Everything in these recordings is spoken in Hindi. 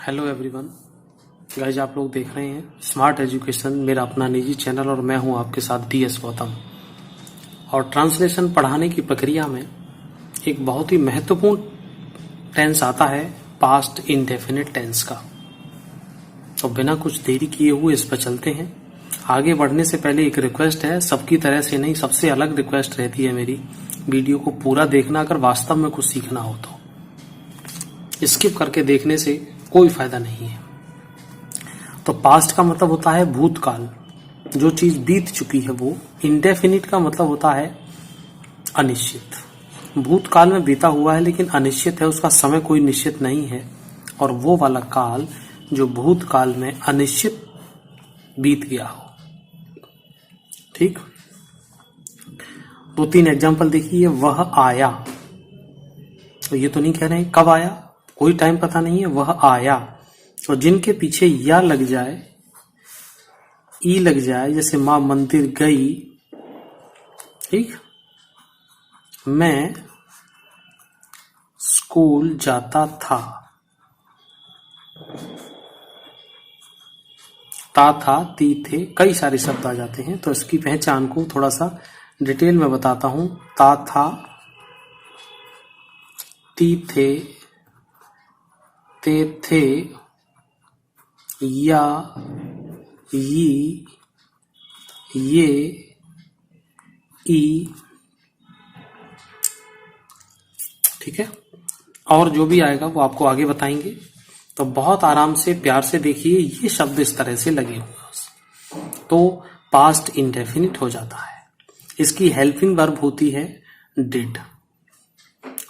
हेलो एवरीवन गाइज, आप लोग देख रहे हैं स्मार्ट एजुकेशन, मेरा अपना निजी चैनल, और मैं हूं आपके साथ DS गौतम। और ट्रांसलेशन पढ़ाने की प्रक्रिया में एक बहुत ही महत्वपूर्ण टेंस आता है, पास्ट इंडेफिनिट टेंस का। तो बिना कुछ देरी किए हुए इस पर चलते हैं। आगे बढ़ने से पहले एक रिक्वेस्ट है, सबकी तरह से नहीं, सबसे अलग रिक्वेस्ट रहती है मेरी, वीडियो को पूरा देखना अगर वास्तव में कुछ सीखना हो तो। स्किप करके देखने से कोई फायदा नहीं है। तो पास्ट का मतलब होता है भूतकाल, जो चीज बीत चुकी है वो। इंडेफिनिट का मतलब होता है अनिश्चित, भूतकाल में बीता हुआ है लेकिन अनिश्चित है, उसका समय कोई निश्चित नहीं है। और वो वाला काल जो भूतकाल में अनिश्चित बीत गया हो। ठीक, 2-3 एग्जाम्पल देखिए। वह आया, तो ये तो नहीं कह रहे हैं कब आया, कोई टाइम पता नहीं है, वह आया। और जिनके पीछे या लग जाए, ई लग जाए, जैसे मां मंदिर गई, ठीक, मैं स्कूल जाता था, ता था, ती थे, कई सारे शब्द आ जाते हैं। तो इसकी पहचान को थोड़ा सा डिटेल में बताता हूं। ता था, ती थे, ते थे, या, ये, ई, ठीक है। और जो भी आएगा वो आपको आगे बताएंगे। तो बहुत आराम से प्यार से देखिए, ये शब्द इस तरह से लगे हुए तो पास्ट इंडेफिनिट हो जाता है। इसकी हेल्पिंग वर्ब होती है डिड,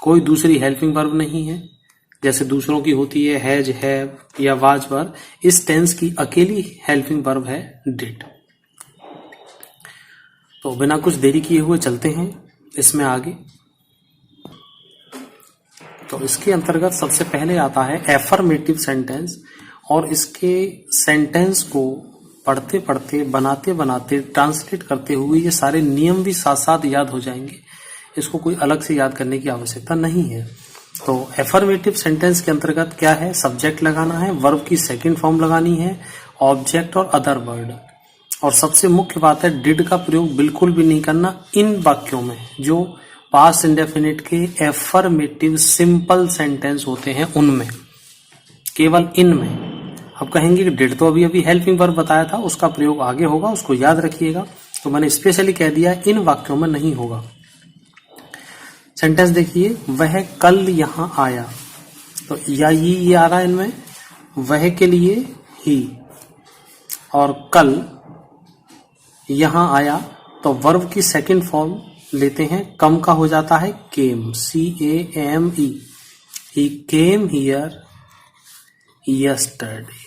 कोई दूसरी हेल्पिंग वर्ब नहीं है जैसे दूसरों की होती है हैज, हैव या वाज वर्ब। इस टेंस की अकेली हेल्पिंग वर्ब है डिड। तो बिना कुछ देरी किए हुए चलते हैं इसमें आगे। तो इसके अंतर्गत सबसे पहले आता है एफर्मेटिव सेंटेंस, और इसके सेंटेंस को पढ़ते पढ़ते, बनाते बनाते, ट्रांसलेट करते हुए ये सारे नियम भी साथ साथ याद हो जाएंगे। इसको कोई अलग से याद करने की आवश्यकता नहीं है। तो एफर्मेटिव सेंटेंस के अंतर्गत क्या है, सब्जेक्ट लगाना है, वर्ब की सेकंड फॉर्म लगानी है, ऑब्जेक्ट और अदर वर्ड। और सबसे मुख्य बात है, डिड का प्रयोग बिल्कुल भी नहीं करना इन वाक्यों में जो पास्ट इंडेफिनिट के एफर्मेटिव सिंपल सेंटेंस होते हैं, उनमें, केवल इनमें। अब कहेंगे कि डिड तो अभी अभी हेल्पिंग वर्ब बताया था, उसका प्रयोग आगे होगा, उसको याद रखिएगा। तो मैंने स्पेशली कह दिया इन वाक्यों में नहीं होगा। सेंटेंस देखिए, वह कल यहां आया, तो या ये आ रहा है इनमें, वह के लिए ही, और कल यहां आया, तो वर्ब की सेकंड फॉर्म लेते हैं, कम का हो जाता है केम, CAME, he came here yesterday.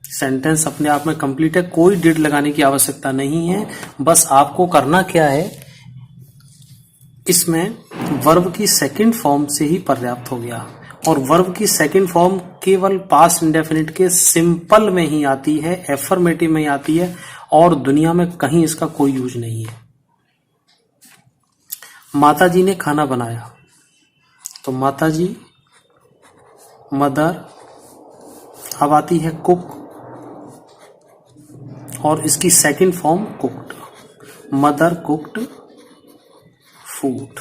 Sentence अपने आप में कंप्लीट है, कोई डिड लगाने की आवश्यकता नहीं है। बस आपको करना क्या है, इसमें वर्ब की सेकंड फॉर्म से ही पर्याप्त हो गया। और वर्ब की सेकंड फॉर्म केवल पास्ट इंडेफिनिट के सिंपल में ही आती है, एफर्मेटिव में ही आती है, और दुनिया में कहीं इसका कोई यूज नहीं है। माताजी ने खाना बनाया, तो माताजी, मदर, अब आती है कुक, और इसकी second form cooked, mother cooked food.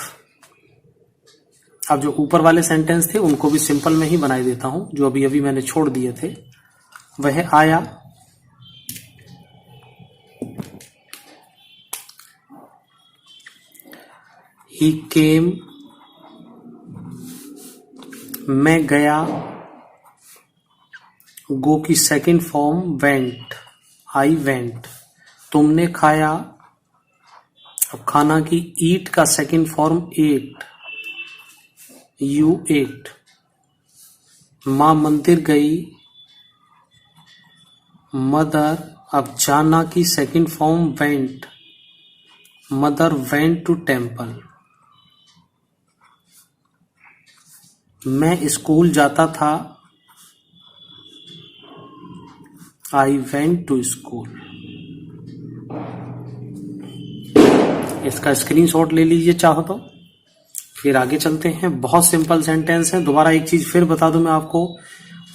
अब जो ऊपर वाले सेंटेंस थे उनको भी सिंपल में ही बनाई देता हूं, जो अभी अभी मैंने छोड़ दिए थे। वह आया, ही केम, मैं गया, गो की second form went, I went, तुमने खाया, अब खाना की ईट का second form ate, you ate, मां मंदिर गई, मदर, अब जाना की second form went, mother went to temple, मैं स्कूल जाता था, आई वेंट टू स्कूल। इसका स्क्रीनशॉट ले लीजिए चाहो तो। फिर आगे चलते हैं, बहुत सिंपल सेंटेंस है। दोबारा एक चीज फिर बता दूं मैं आपको,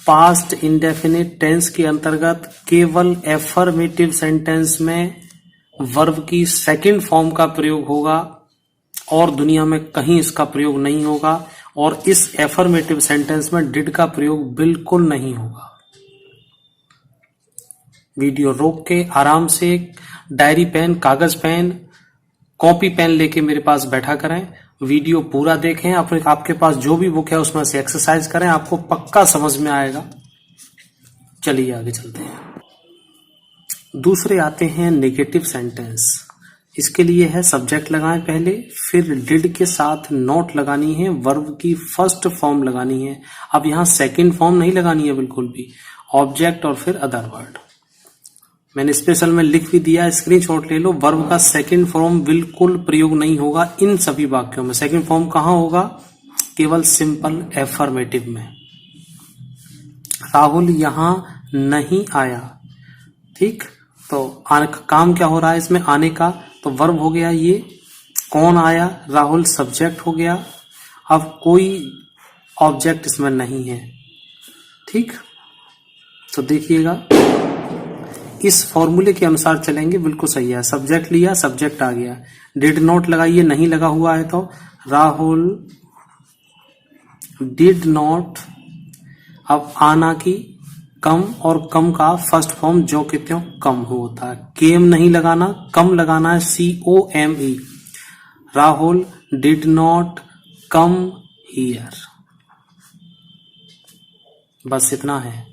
पास्ट इंडेफिनिट टेंस के अंतर्गत केवल एफर्मेटिव सेंटेंस में वर्ब की सेकंड फॉर्म का प्रयोग होगा और दुनिया में कहीं इसका प्रयोग नहीं होगा, और इस एफर्मेटिव सेंटेंस में डिड का प्रयोग बिल्कुल नहीं होगा। वीडियो रोक के आराम से डायरी पेन, कागज पेन, कॉपी पेन लेके मेरे पास बैठा करें, वीडियो पूरा देखें, आपके पास जो भी बुक है उसमें से एक्सरसाइज करें, आपको पक्का समझ में आएगा। चलिए आगे चलते हैं। दूसरे आते हैं नेगेटिव सेंटेंस। इसके लिए है सब्जेक्ट लगाएं पहले, फिर डिड के साथ नॉट लगानी है, वर्ब की फर्स्ट फॉर्म लगानी है। अब यहां सेकंड फॉर्म नहीं लगानी है बिल्कुल भी, ऑब्जेक्ट और फिर अदर वर्ड। मैंने स्पेशल में लिख भी दिया, स्क्रीनशॉट ले लो। वर्ब का सेकंड फॉर्म बिल्कुल प्रयोग नहीं होगा इन सभी वाक्यों में। सेकंड फॉर्म कहां होगा? केवल सिंपल एफर्मेटिव में। राहुल यहां नहीं आया, ठीक, तो काम क्या हो रहा है इसमें? आने का। तो वर्ब हो गया ये। कौन आया? राहुल सब्जेक्ट हो गया। अब कोई ऑब्जेक्ट इसमें नहीं है, ठीक। तो देखिएगा, इस फॉर्मूले के अनुसार चलेंगे, बिल्कुल सही है। सब्जेक्ट लिया, सब्जेक्ट आ गया। डिड नॉट लगाइए, नहीं लगा हुआ है तो राहुल डिड नॉट। अब आना की कम, और कम का फर्स्ट फॉर्म जो के त्यों कम होता है। केम नहीं लगाना, कम लगाना है, COME। Rahul did not come here. बस इतना है।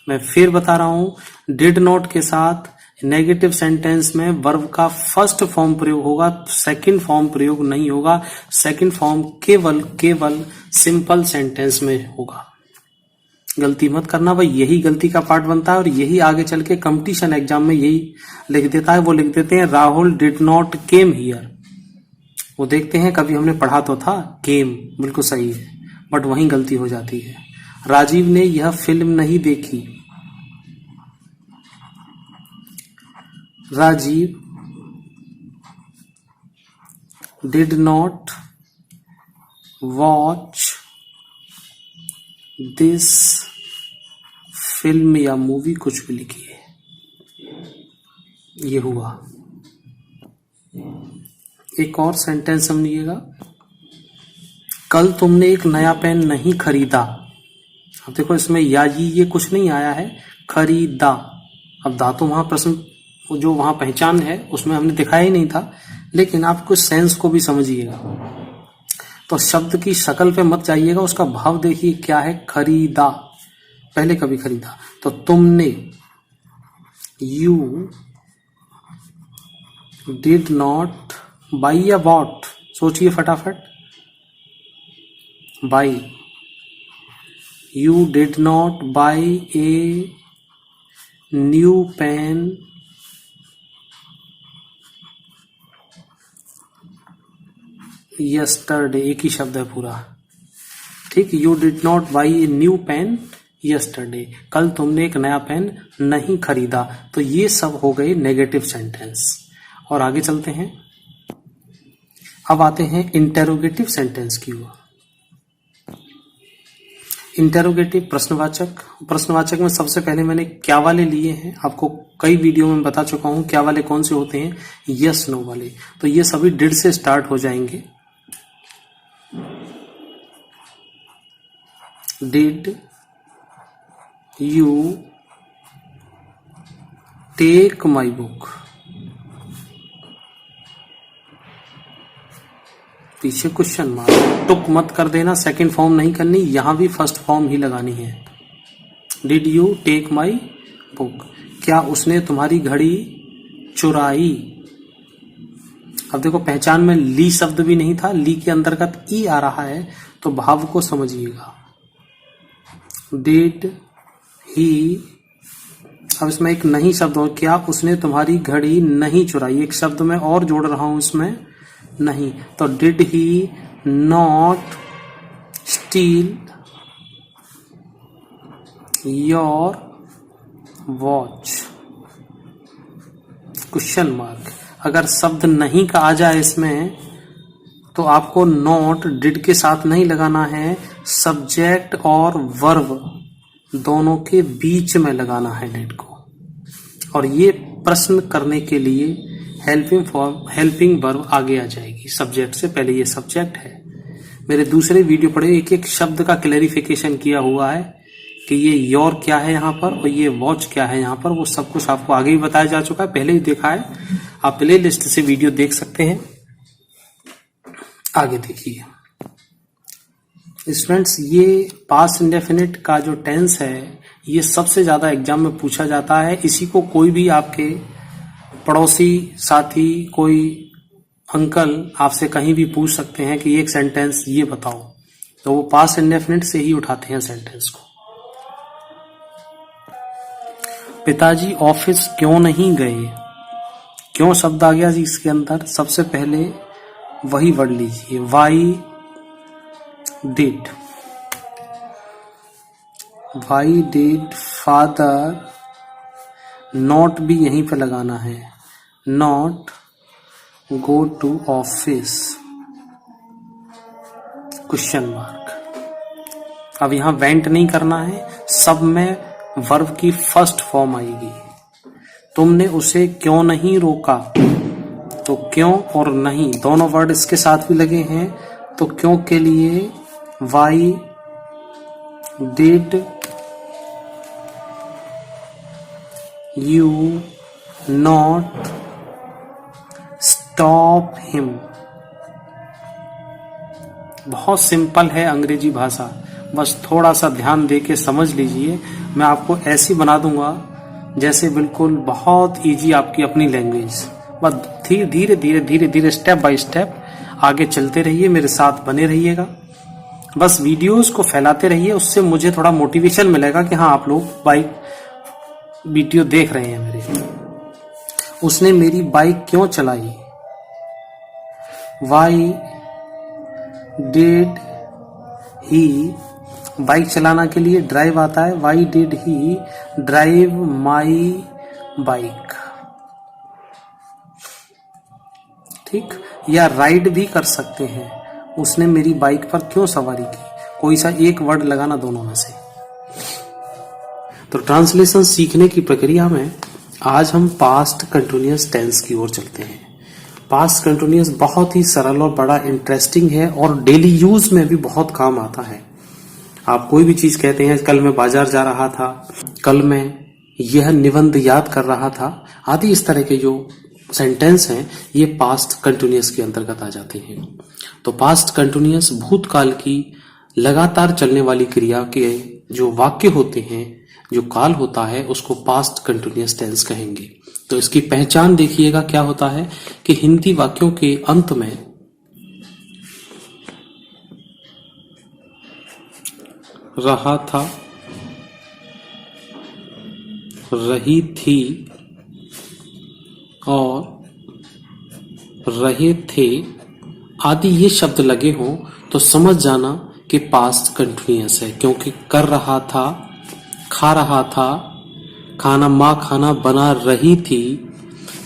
मैं फिर बता रहा हूं, डिड नॉट के साथ नेगेटिव सेंटेंस में वर्ब का फर्स्ट फॉर्म प्रयोग होगा, सेकंड फॉर्म प्रयोग नहीं होगा। सेकंड फॉर्म केवल सिंपल सेंटेंस में होगा। गलती मत करना भाई, यही गलती का पार्ट बनता है और यही आगे चल के कंपटीशन एग्जाम में यही लिख देता है। वो लिख देते हैं Rahul did not came here. वो देखते हैं, कभी हमने पढ़ा तो था केम, बिल्कुल सही है, बट वहीं गलती हो जाती है। राजीव ने यह फिल्म नहीं देखी। Rajiv did not watch this film या मूवी, कुछ भी लिखिए। ये हुआ। एक और सेंटेंस समझिएगा, कल तुमने एक नया पेन नहीं खरीदा। अब देखो इसमें या ये कुछ नहीं आया है, खरीदा। अब दा तो वहां प्रश्न जो वहां पहचान है उसमें हमने दिखाया ही नहीं था, लेकिन आप कुछ सेंस को भी समझिएगा। तो शब्द की शक्ल पे मत जाइएगा, उसका भाव देखिए क्या है। खरीदा, पहले कभी खरीदा। तो तुमने, यू डिड नॉट बाई या बॉट, सोचिए फटाफट। Buy, you did not buy a new pen yesterday. एक ही शब्द है पूरा, ठीक। You did not buy a new pen yesterday, कल तुमने एक नया पेन नहीं खरीदा। तो ये सब हो गए नेगेटिव सेंटेंस। और आगे चलते हैं, अब आते हैं इंटेरोगेटिव सेंटेंस की ओर। इंटेरोगेटिव प्रश्नवाचक। प्रश्नवाचक में सबसे पहले मैंने क्या वाले लिए हैं, आपको कई वीडियो में बता चुका हूं क्या वाले कौन से होते हैं, यस नो वाले। तो ये सभी डिड से स्टार्ट हो जाएंगे। Did you take my book, पीछे क्वेश्चन मार्क, टुक मत कर देना, सेकंड फॉर्म नहीं करनी, यहां भी फर्स्ट फॉर्म ही लगानी है। Did you take my book, क्या उसने तुम्हारी घड़ी चुराई। अब देखो पहचान में ली शब्द भी नहीं था, ली के अंतर्गत ई आ रहा है, तो भाव को समझिएगा। डिड ही, अब इसमें एक नहीं शब्द हो, क्या उसने तुम्हारी घड़ी नहीं चुराई, एक शब्द में और जोड़ रहा हूं इसमें नहीं। तो did he not steel your watch, question mark. अगर शब्द नहीं का आ जाए इसमें तो आपको नॉट डिड के साथ नहीं लगाना है, सब्जेक्ट और वर्ब दोनों के बीच में लगाना है डिड को। और ये प्रश्न करने के लिए हेल्पिंग वर्ब आगे आ जाएगी सब्जेक्ट से पहले। ये सब्जेक्ट है। मेरे दूसरे वीडियो पढ़े, एक एक शब्द का क्लेरिफिकेशन किया हुआ है कि ये योर क्या है यहाँ पर और ये वॉच क्या है यहाँ पर। वो सब कुछ आपको आगे ही बताया जा चुका है, पहले ही देखा है। आप प्ले लिस्ट से वीडियो देख सकते हैं। आगे देखिए स्टूडेंट्स, ये पास्ट इंडेफिनिट का जो टेंस है ये सबसे ज्यादा एग्जाम में पूछा जाता है। इसी को कोई भी आपके पड़ोसी, साथी, कोई अंकल आपसे कहीं भी पूछ सकते हैं कि एक सेंटेंस ये बताओ, तो वो पास्ट इंडेफिनिट से ही उठाते हैं सेंटेंस को। पिताजी ऑफिस क्यों नहीं गए? क्यों शब्द आ गया जी इसके अंदर। सबसे पहले वही वर्ड लीजिए, वाई डिड फादर नॉट भी यहीं पे लगाना है, not go to office question mark. अब यहां वेंट नहीं करना है, सब में वर्ब की फर्स्ट फॉर्म आएगी। तुमने उसे क्यों नहीं रोका, तो क्यों और नहीं दोनों वर्ड इसके साथ भी लगे हैं। तो क्यों के लिए why did you not stop him. बहुत सिंपल है अंग्रेजी भाषा, बस थोड़ा सा ध्यान दे के समझ लीजिए। मैं आपको ऐसी बना दूंगा जैसे बिल्कुल बहुत इजी आपकी अपनी लैंग्वेज। बस धीरे धीरे स्टेप बाय स्टेप आगे चलते रहिए, मेरे साथ बने रहिएगा। बस वीडियोस को फैलाते रहिए, उससे मुझे थोड़ा मोटिवेशन मिलेगा कि हाँ आप लोग बाइक वीडियो देख रहे हैं मेरे। उसने मेरी बाइक क्यों चलाई, वाई डिड ही, बाइक चलाना के लिए ड्राइव आता है, why did he drive my bike. ठीक, या राइड भी कर सकते हैं, उसने मेरी बाइक पर क्यों सवारी की। कोई सा एक वर्ड लगाना दोनों में से। तो ट्रांसलेशन सीखने की प्रक्रिया में आज हम पास्ट कंटिन्यूअस टेंस की ओर चलते हैं। पास्ट कंटिन्यूअस बहुत ही सरल और बड़ा इंटरेस्टिंग है और डेली यूज में भी बहुत काम आता है। आप कोई भी चीज कहते हैं, कल मैं बाजार जा रहा था, कल मैं यह निबंध याद कर रहा था, आदि इस तरह के जो सेंटेंस हैं ये पास्ट कंटिन्यूअस के अंतर्गत आ जाते हैं। तो पास्ट कंटिन्यूअस भूतकाल की लगातार चलने वाली क्रिया के जो वाक्य होते हैं, जो काल होता है, उसको पास्ट कंटिन्यूअस टेंस कहेंगे। तो इसकी पहचान देखिएगा क्या होता है कि हिंदी वाक्यों के अंत में रहा था, रही थी और रहे थे आदि ये शब्द लगे हों तो समझ जाना कि पास्ट कंटिन्यूअस है, क्योंकि कर रहा था, खा रहा था, खाना माँ खाना बना रही थी,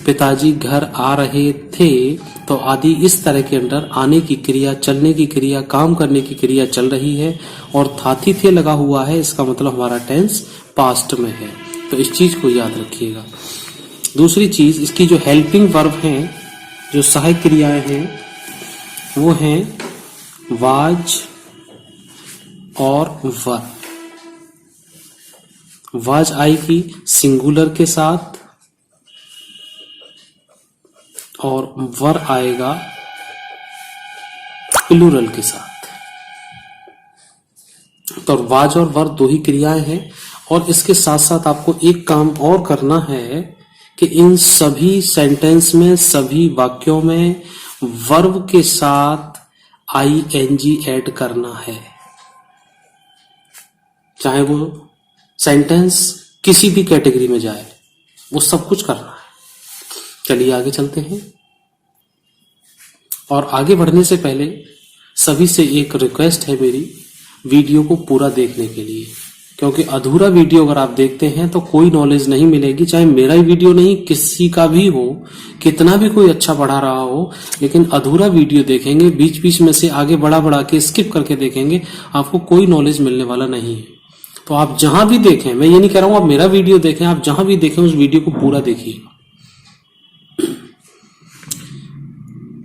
पिताजी घर आ रहे थे, तो आदि इस तरह के अंदर आने की क्रिया, चलने की क्रिया, काम करने की क्रिया चल रही है और थाथी थे लगा हुआ है, इसका मतलब हमारा टेंस पास्ट में है। तो इस चीज को याद रखिएगा। दूसरी चीज, इसकी जो हेल्पिंग वर्ब हैं, जो सहायक क्रियाएं हैं, वो हैं वाज और वर। वाज आएगी सिंगुलर के साथ और वर आएगा प्लूरल के साथ। तो वाज और वर दो ही क्रियाएं हैं और इसके साथ साथ आपको एक काम और करना है कि इन सभी सेंटेंस में, सभी वाक्यों में वर्ब के साथ आईएनजी ऐड करना है, चाहे वो सेंटेंस किसी भी कैटेगरी में जाए, वो सब कुछ करना है। चलिए आगे चलते हैं। और आगे बढ़ने से पहले सभी से एक रिक्वेस्ट है मेरी, वीडियो को पूरा देखने के लिए। क्योंकि अधूरा वीडियो अगर आप देखते हैं तो कोई नॉलेज नहीं मिलेगी, चाहे मेरा ही वीडियो नहीं किसी का भी हो, कितना भी कोई अच्छा पढ़ा रहा हो, लेकिन अधूरा वीडियो देखेंगे, बीच बीच में से आगे बढ़ा बढ़ा के स्किप करके देखेंगे, आपको कोई नॉलेज मिलने वाला नहीं है। तो आप जहां भी देखें, मैं ये नहीं कह रहा हूं आप मेरा वीडियो देखें, आप जहां भी देखें उस वीडियो को पूरा देखिए।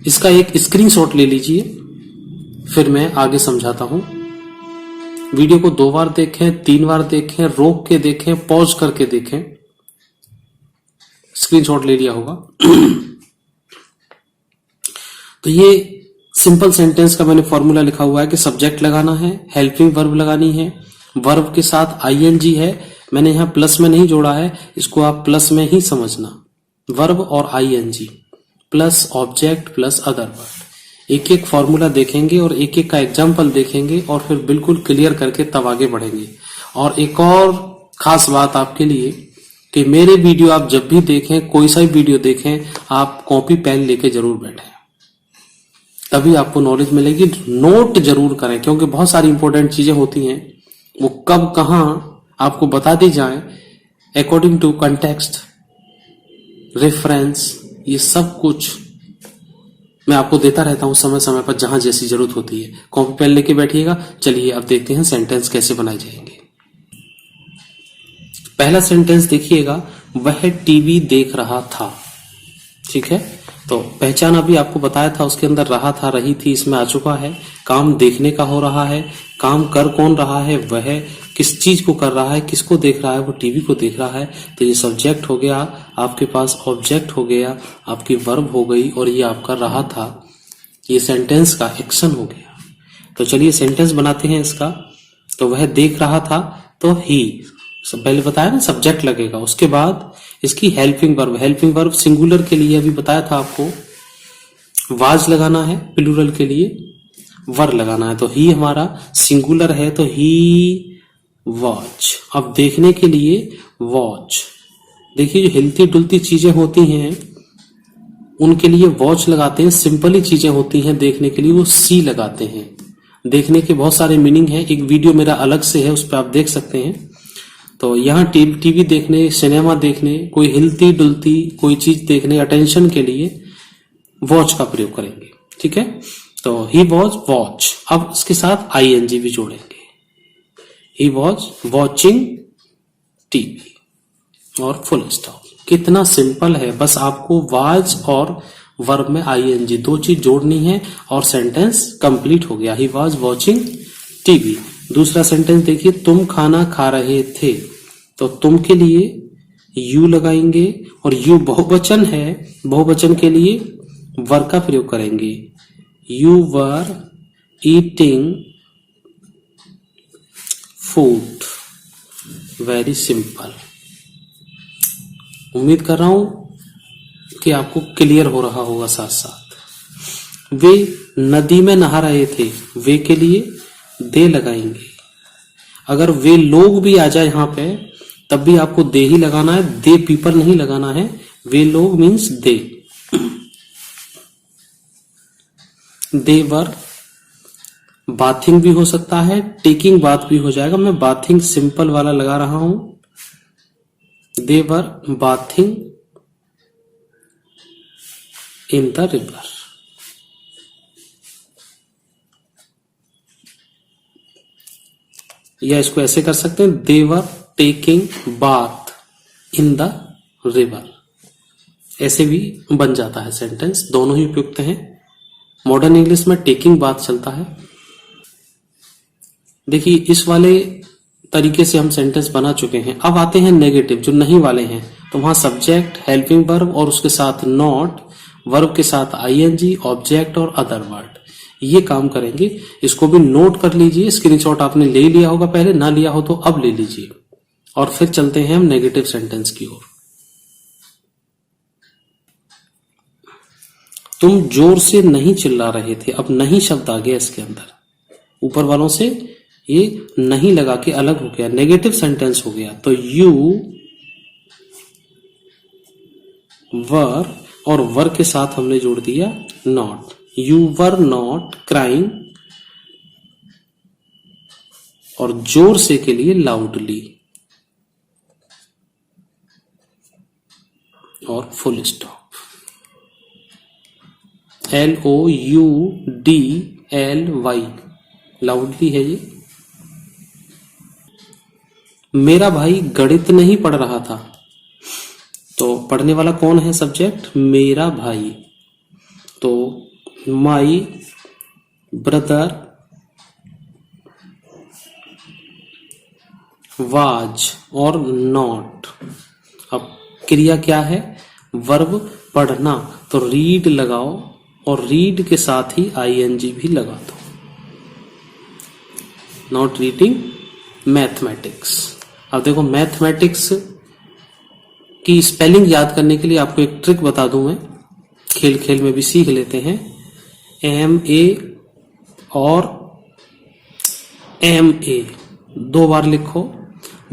इसका एक स्क्रीनशॉट ले लीजिए, फिर मैं आगे समझाता हूं। वीडियो को 2 बार देखें, 3 बार देखें, रोक के देखें, पॉज करके देखें। स्क्रीनशॉट ले लिया होगा। तो ये सिंपल सेंटेंस का मैंने फॉर्मूला लिखा हुआ है कि सब्जेक्ट लगाना है, हेल्पिंग वर्ब लगानी है, वर्ब के साथ आईएनजी है, मैंने यहां प्लस में नहीं जोड़ा है, इसको आप प्लस में ही समझना। वर्ब और ING plus object plus other word. एक एक फॉर्मूला देखेंगे और एक एक का एग्जाम्पल देखेंगे और फिर बिल्कुल क्लियर करके तब आगे बढ़ेंगे। और एक और खास बात आपके लिए कि मेरे वीडियो आप जब भी देखें, कोई सा भी वीडियो देखें, आप कॉपी पेन लेके जरूर बैठें, तभी आपको नॉलेज मिलेगी। नोट जरूर करें, क्योंकि बहुत सारी इंपॉर्टेंट चीजें होती हैं, वो कब कहां आपको बता दी जाए अकॉर्डिंग टू कंटेक्स्ट, रेफरेंस, ये सब कुछ मैं आपको देता रहता हूं समय समय पर जहां जैसी जरूरत होती है। कॉपी पेन लेके बैठिएगा। चलिए अब देखते हैं सेंटेंस कैसे बनाए जाएंगे। पहला सेंटेंस देखिएगा, वह टीवी देख रहा था। ठीक है, तो पहचान अभी आपको बताया था, उसके अंदर रहा था, रही थी, इसमें आ चुका है। काम देखने का हो रहा है, काम कर कौन रहा है, वह किस चीज को कर रहा है, किसको देख रहा है, वो टीवी को देख रहा है। तो ये सब्जेक्ट हो गया, आपके पास ऑब्जेक्ट हो गया, आपकी वर्ब हो गई, और ये आपका रहा था, ये सेंटेंस का एक्शन हो गया। तो चलिए सेंटेंस बनाते हैं इसका। तो वह देख रहा था, तो ही, पहले बताया ना सब्जेक्ट लगेगा, उसके बाद इसकी helping verb. Helping verb singular के लिए अभी बताया था आपको, वाज लगाना है, प्लूरल के लिए वर लगाना है। तो ही हमारा सिंगुलर है, तो ही वॉच। अब देखने के लिए वॉच, देखिए जो हिलती डुलती चीजें होती हैं उनके लिए वॉच लगाते हैं, सिंपल ही चीजें होती हैं देखने के लिए वो सी लगाते हैं। देखने के बहुत सारे मीनिंग है, एक वीडियो मेरा अलग से है, उस पर आप देख सकते हैं। तो यहाँ टीवी देखने, सिनेमा देखने, कोई हिलती डुलती कोई चीज देखने, अटेंशन के लिए वॉच का प्रयोग करेंगे। ठीक है, तो ही वॉज वॉच। अब इसके साथ आईएनजी भी जोड़ेंगे, ही वॉज वॉचिंग टीवी और फुल स्टॉप। कितना सिंपल है, बस आपको वाज और वर्ब में आईएनजी 2 चीज जोड़नी है और सेंटेंस कंप्लीट हो गया। He was watching TV. दूसरा सेंटेंस देखिए, तुम खाना खा रहे थे। तो तुम के लिए यू लगाएंगे और यू बहुवचन है, बहुवचन के लिए वर का प्रयोग करेंगे। You were eating food. Very simple. उम्मीद कर रहा हूं कि आपको क्लियर हो रहा होगा साथ साथ। वे नदी में नहा रहे थे, वे के लिए दे लगाएंगे। अगर वे लोग भी आ जाए यहां पे तब भी आपको दे ही लगाना है, दे पीपल नहीं लगाना है। वे लोग means they. They were bathing भी हो सकता है, टेकिंग बाथ भी हो जाएगा। मैं बाथिंग सिंपल वाला लगा रहा हूं। They were bathing in the river. या इसको ऐसे कर सकते हैं, they were taking bath in the river. ऐसे भी बन जाता है सेंटेंस, दोनों ही उपयुक्त हैं। मॉडर्न इंग्लिश में टेकिंग बाथ चलता है। देखिए इस वाले तरीके से हम सेंटेंस बना चुके हैं। अब आते हैं नेगेटिव, जो नहीं वाले हैं। तो वहां सब्जेक्ट, हेल्पिंग वर्ब और उसके साथ नॉट, वर्ब के साथ आईएनजी, ऑब्जेक्ट और अदर वर्ड, ये काम करेंगे। इसको भी नोट कर लीजिए। स्क्रीनशॉट आपने ले लिया होगा पहले, ना लिया हो तो अब ले लीजिए। और फिर चलते हैं हम नेगेटिव सेंटेंस की ओर। तुम जोर से नहीं चिल्ला रहे थे। अब नहीं शब्द आ गया इसके अंदर, ऊपर वालों से ये नहीं लगा के अलग हो गया, नेगेटिव सेंटेंस हो गया। तो यू वर और वर के साथ हमने जोड़ दिया not. You were not crying और जोर से के लिए लाउडली और फुल स्टॉप। LOUDLY लाउडली है ये। मेरा भाई गणित नहीं पढ़ रहा था, तो पढ़ने वाला कौन है सब्जेक्ट? मेरा भाई। तो माई ब्रदर वाज और नॉट। अब क्रिया क्या है? वर्ब पढ़ना, तो रीड लगाओ और रीड के साथ ही ING भी लगा दो। Not reading mathematics. अब देखो मैथमेटिक्स की स्पेलिंग याद करने के लिए आपको एक ट्रिक बता दूं मैं, खेल खेल में भी सीख लेते हैं। MA और MA 2 बार लिखो,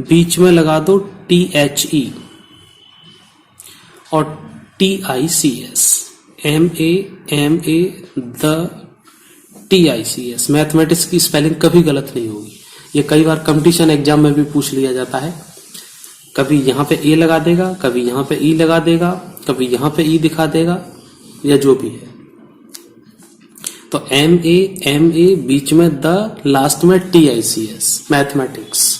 बीच में लगा दो THE और TICS। MA the TICS। Mathematics की स्पेलिंग कभी गलत नहीं होगी। ये कई बार कंपटीशन एग्जाम में भी पूछ लिया जाता है। कभी यहां पे A लगा देगा, कभी यहां पे E लगा देगा, कभी यहां पे E दिखा देगा, या जो भी है। तो MA बीच में द, लास्ट में TICS। मैथमेटिक्स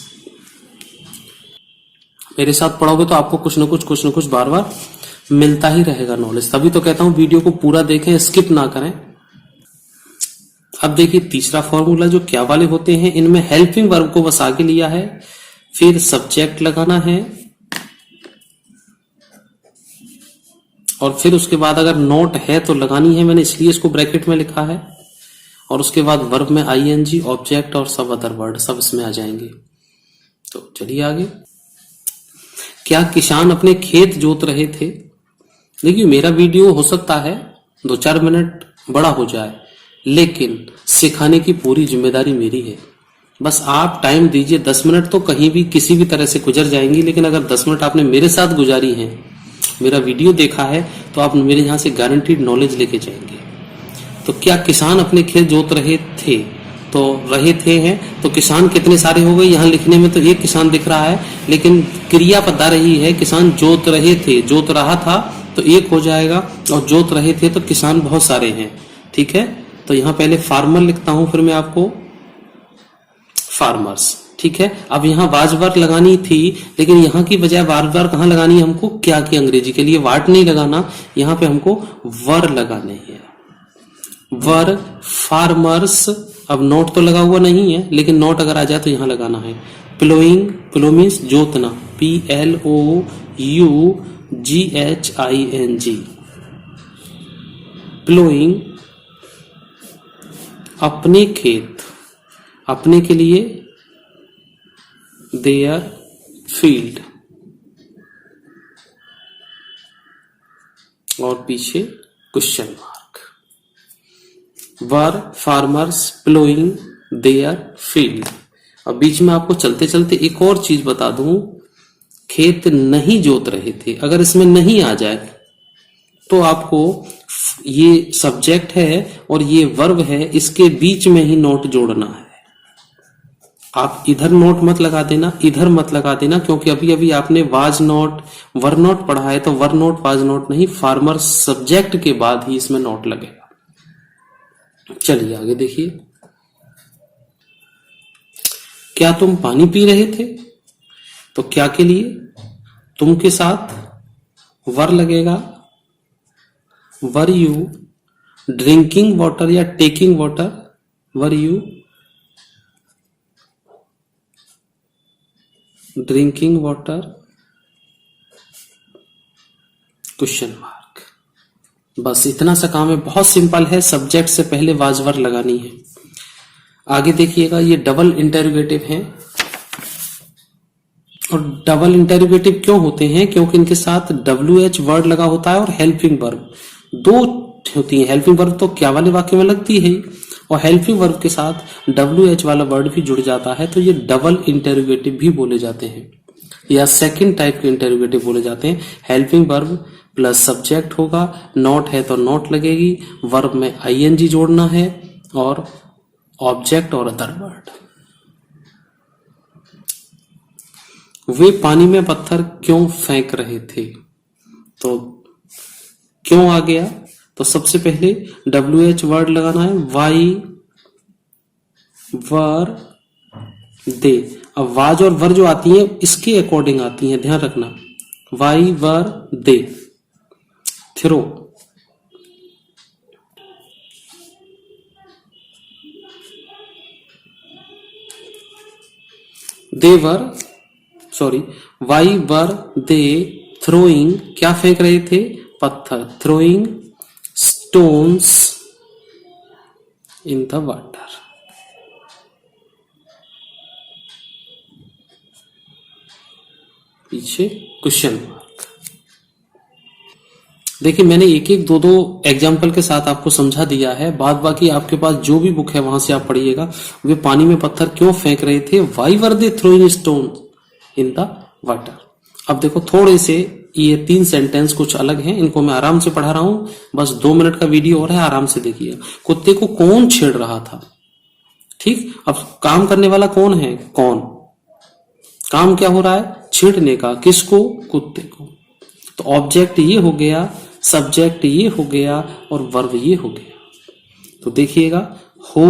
मेरे साथ पढ़ोगे तो आपको कुछ न कुछ बार बार मिलता ही रहेगा नॉलेज। तभी तो कहता हूं वीडियो को पूरा देखें, स्किप ना करें। अब देखिए तीसरा फॉर्मूला जो क्या वाले होते हैं, इनमें हेल्पिंग वर्ब को बस आगे लिया है, फिर सब्जेक्ट लगाना है, और फिर उसके बाद अगर नोट है तो लगानी है, मैंने इसलिए इसको ब्रैकेट में लिखा है। और उसके बाद वर्ब में ING, ऑब्जेक्ट और सब अदर वर्ड सब इसमें आ जाएंगे। तो चलिए आगे। क्या किसान अपने खेत जोत रहे थे? देखिए मेरा वीडियो हो सकता है 2-4 मिनट बड़ा हो जाए, लेकिन सिखाने की पूरी जिम्मेदारी मेरी है। बस आप टाइम दीजिए, 10 मिनट तो कहीं भी किसी भी तरह से गुजर जाएंगी, लेकिन अगर 10 मिनट आपने मेरे साथ गुजारी है, मेरा वीडियो देखा है, तो आप मेरे यहां से गारंटीड नॉलेज लेके जाएंगे। तो क्या किसान अपने खेत जोत रहे थे? तो रहे थे हैं, तो किसान कितने सारे हो गए? यहाँ लिखने में तो एक किसान दिख रहा है, लेकिन क्रिया बता रही है किसान जोत रहे थे। जोत रहा था तो एक हो जाएगा, और जोत रहे थे तो किसान बहुत सारे हैं। ठीक है, तो यहाँ पहले फार्मर लिखता हूं, फिर मैं आपको फार्मर्स। ठीक है, अब यहाँ वाज वर्ब लगानी थी, लेकिन यहाँ की बजाय वाज वर्ब कहाँ लगानी है हमको? क्या की अंग्रेजी के लिए वाट नहीं लगाना, यहाँ पे हमको वर लगाने हैं। Were farmers. अब नोट तो लगा हुआ नहीं है, लेकिन नोट अगर आ जाए तो यहां लगाना है। प्लोइंग, प्लो मीन्स जोतना, PLOUGHING। प्लोइंग अपने खेत, अपने के लिए देयर फील्ड, और पीछे question mark. Were farmers ploughing their field. अब बीच में आपको चलते चलते एक और चीज बता दूं, खेत नहीं जोत रहे थे, अगर इसमें नहीं आ जाए तो आपको ये सब्जेक्ट है और ये वर्ब है, इसके बीच में ही नोट जोड़ना है। आप इधर नोट मत लगा देना, इधर मत लगा देना, क्योंकि अभी अभी आपने वाज नोट वर नोट पढ़ा है, तो वर नोट वाज नोट नहीं, फार्मर सब्जेक्ट के बाद ही इसमें नोट लगेगा। चलिए आगे देखिए। क्या तुम पानी पी रहे थे? तो क्या के लिए? तुम के साथ वर लगेगा। वर यू ड्रिंकिंग वाटर या taking water? Were you drinking water? Question mark. बस इतना सा काम है, बहुत सिंपल है। सब्जेक्ट से पहले वाज वर्ब लगानी है। आगे देखिएगा, ये डबल इंटरोगेटिव है, और डबल इंटरोगेटिव क्यों होते हैं? क्योंकि इनके साथ WH वर्ड लगा होता है और हेल्पिंग वर्ब, 2 होती है। हेल्पिंग वर्ब तो क्या वाले वाक्य में लगती है, और हेल्पिंग वर्ब के साथ WH वाला वर्ड भी जुड़ जाता है, तो ये डबल इंटरोगेटिव भी बोले जाते हैं, या सेकंड टाइप के इंटरोगेटिव बोले जाते हैं। हेल्पिंग वर्ब प्लस सब्जेक्ट होगा, नॉट है तो नॉट लगेगी, वर्ब में ING जोड़ना है, और ऑब्जेक्ट और अदर वर्ड। वे पानी में पत्थर क्यों फेंक रहे थे। तो क्यों आ गया, तो सबसे पहले WH वर्ड लगाना है, वाई वर दे। अब वाज और वर जो आती है इसके अकॉर्डिंग आती है, ध्यान रखना। Why were they throw, they were sorry why were they throwing, क्या फेंक रहे थे, पत्थर, throwing stones in the water. पीछे क्वेश्चन मार्क। देखिए मैंने एक एक दो दो एग्जाम्पल के साथ आपको समझा दिया है, बाद बाकी आपके पास जो भी बुक है वहां से आप पढ़िएगा। वे पानी में पत्थर क्यों फेंक रहे थे, Y were they throwing stone in the water. अब देखो थोड़े से ये 3 सेंटेंस कुछ अलग हैं, इनको मैं आराम से पढ़ा रहा हूं, बस 2 मिनट का वीडियो और है, आराम से देखिए। कुत्ते को कौन छेड़ रहा था, ठीक। अब काम करने वाला कौन है, कौन, काम क्या हो रहा है, छेड़ने का, किसको, कुत्ते को। तो ऑब्जेक्ट ये हो गया, सब्जेक्ट ये हो गया और वर्ब ये हो गया। तो देखिएगा, who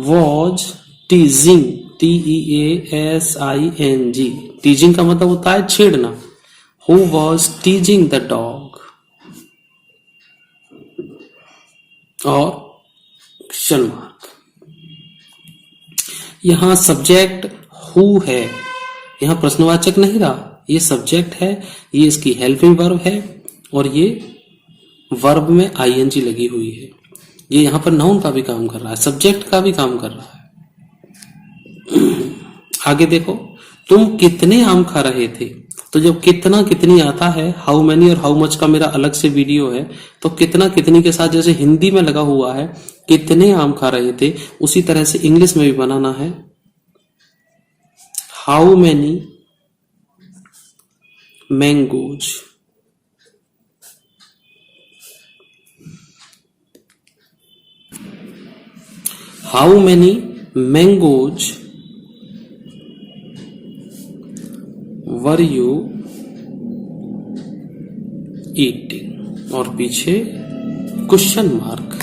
was teasing, TEASING, teasing का मतलब होता है छेड़ना। Who was teasing the dog, और क्वेश्चन मार्क। यहां सब्जेक्ट हु है, यहां प्रश्नवाचक नहीं रहा, ये सब्जेक्ट है, ये इसकी हेल्पिंग वर्ब है, और ये वर्ब में ING लगी हुई है। ये यहां पर नाउन का भी काम कर रहा है, सब्जेक्ट का भी काम कर रहा है। आगे देखो, तुम कितने आम खा रहे थे। तो जब कितना कितनी आता है, हाउ मैनी और हाउ मच का मेरा अलग से वीडियो है, तो कितना कितनी के साथ जैसे हिंदी में लगा हुआ है कितने आम खा रहे थे, उसी तरह से इंग्लिश में भी बनाना है। How many mangoes, how many mangoes were you eating, और पीछे क्वेश्चन मार्क।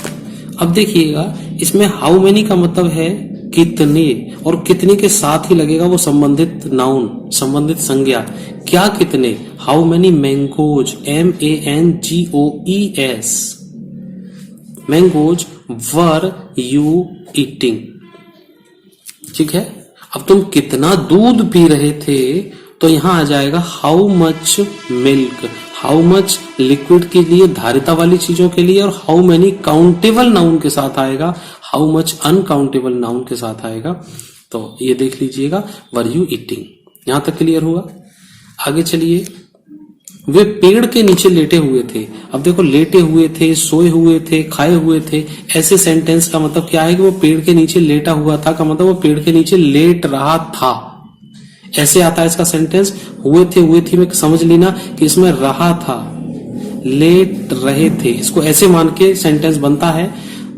अब देखिएगा, इसमें हाउ मैनी का मतलब है कितने, और कितने के साथ ही लगेगा वो संबंधित नाउन, संबंधित संज्ञा। क्या कितने, how many mangoes, MANGOES, mangoes were you eating, ठीक है। अब तुम कितना दूध पी रहे थे, तो यहां आ जाएगा how much milk. How much liquid के लिए, धारिता वाली चीजों के लिए, और हाउ मैनी काउंटेबल नाउन के साथ आएगा, हाउ मच अनकाउंटेबल नाउन के साथ आएगा। तो ये देख लीजिएगा, वर यू ईटिंग। यहां तक क्लियर हुआ। आगे चलिए, वे पेड़ के नीचे लेटे हुए थे। अब देखो, लेटे हुए थे, सोए हुए थे, खाए हुए थे, ऐसे सेंटेंस का मतलब क्या है कि वो पेड़ के नीचे लेटा हुआ था, का मतलब वो पेड़ के नीचे लेट रहा था, ऐसे आता है इसका सेंटेंस। हुए थी में समझ लेना कि इसमें रहा था, लेट रहे थे, इसको ऐसे मान के सेंटेंस बनता है।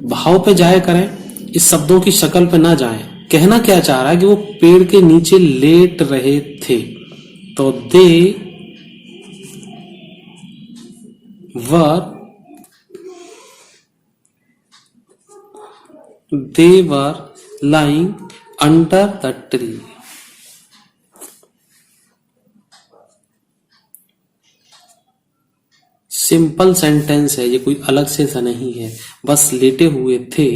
भाव पे जाए करें, इस शब्दों की शक्ल पे ना जाएं। कहना क्या चाह रहा है कि वो पेड़ के नीचे लेट रहे थे। तो they were lying under the tree. Simple sentence है, ये कोई अलग से ऐसा नहीं है, बस लेटे हुए थे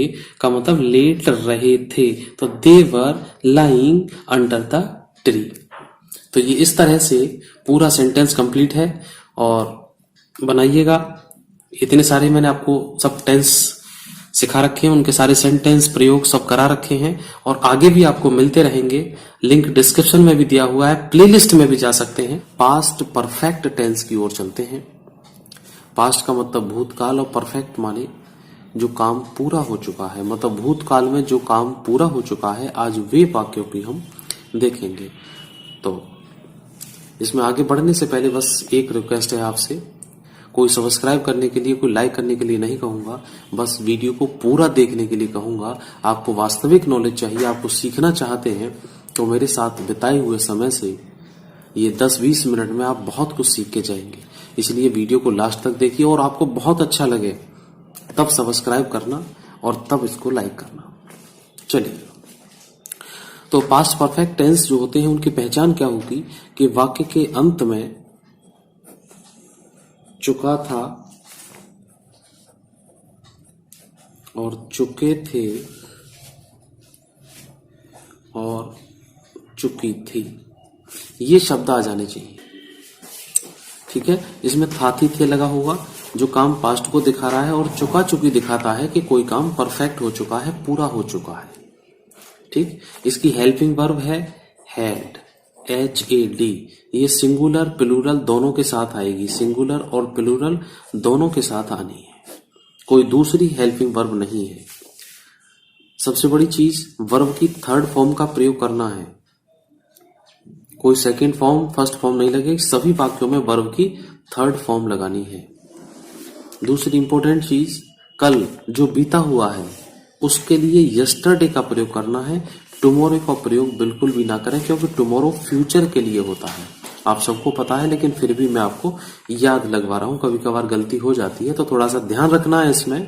का मतलब लेट रहे थे। तो they were lying under the tree. तो ये इस तरह से पूरा सेंटेंस कंप्लीट है, और बनाइएगा। इतने सारे मैंने आपको सब टेंस सिखा रखे हैं, उनके सारे सेंटेंस प्रयोग सब करा रखे हैं, और आगे भी आपको मिलते रहेंगे। लिंक डिस्क्रिप्शन में भी दिया हुआ है, प्लेलिस्ट में भी जा सकते हैं। पास्ट परफेक्ट टेंस की ओर चलते हैं। पास्ट का मतलब भूतकाल, और परफेक्ट माने जो काम पूरा हो चुका है, मतलब भूतकाल में जो काम पूरा हो चुका है। आज वे वाक्यों की हम देखेंगे। तो इसमें आगे बढ़ने से पहले बस एक रिक्वेस्ट है आपसे, कोई सब्सक्राइब करने के लिए, कोई लाइक करने के लिए नहीं कहूंगा, बस वीडियो को पूरा देखने के लिए कहूंगा। आपको वास्तविक नॉलेज चाहिए, आपको सीखना चाहते हैं, तो मेरे साथ बिताए हुए समय से ये 10-20 मिनट में आप बहुत कुछ सीख के जाएंगे। इसलिए वीडियो को लास्ट तक देखिए और आपको बहुत अच्छा लगे तब सब्सक्राइब करना और तब इसको लाइक करना। चलिए, तो पास्ट परफेक्ट टेंस जो होते हैं उनकी पहचान क्या होगी कि वाक्य के अंत में चुका था और चुके थे और चुकी थी, ये शब्द आ जाने चाहिए। ठीक है, इसमें था थी थे लगा होगा जो काम पास्ट को दिखा रहा है और चुका चुकी दिखाता है कि कोई काम परफेक्ट हो चुका है, पूरा हो चुका है। ठीक, इसकी हेल्पिंग वर्ब है हैड, HAD। ये सिंगुलर प्लूरल दोनों के साथ आएगी, सिंगुलर और प्लूरल दोनों के साथ आनी है, कोई दूसरी हेल्पिंग वर्ब नहीं है। सबसे बड़ी चीज वर्ब की थर्ड फॉर्म का प्रयोग करना है, कोई सेकंड फॉर्म फर्स्ट फॉर्म नहीं लगेगी, सभी वाक्यों में वर्ब की थर्ड फॉर्म लगानी है। दूसरी इंपॉर्टेंट चीज, कल जो बीता हुआ है उसके लिए यस्टरडे का प्रयोग करना है, टुमारो का प्रयोग बिल्कुल भी ना करें क्योंकि टुमारो फ्यूचर के लिए होता है। आप सबको पता है लेकिन फिर भी मैं आपको याद लगवा रहा हूं, कभी कभार गलती हो जाती है तो थोड़ा सा ध्यान रखना है इसमें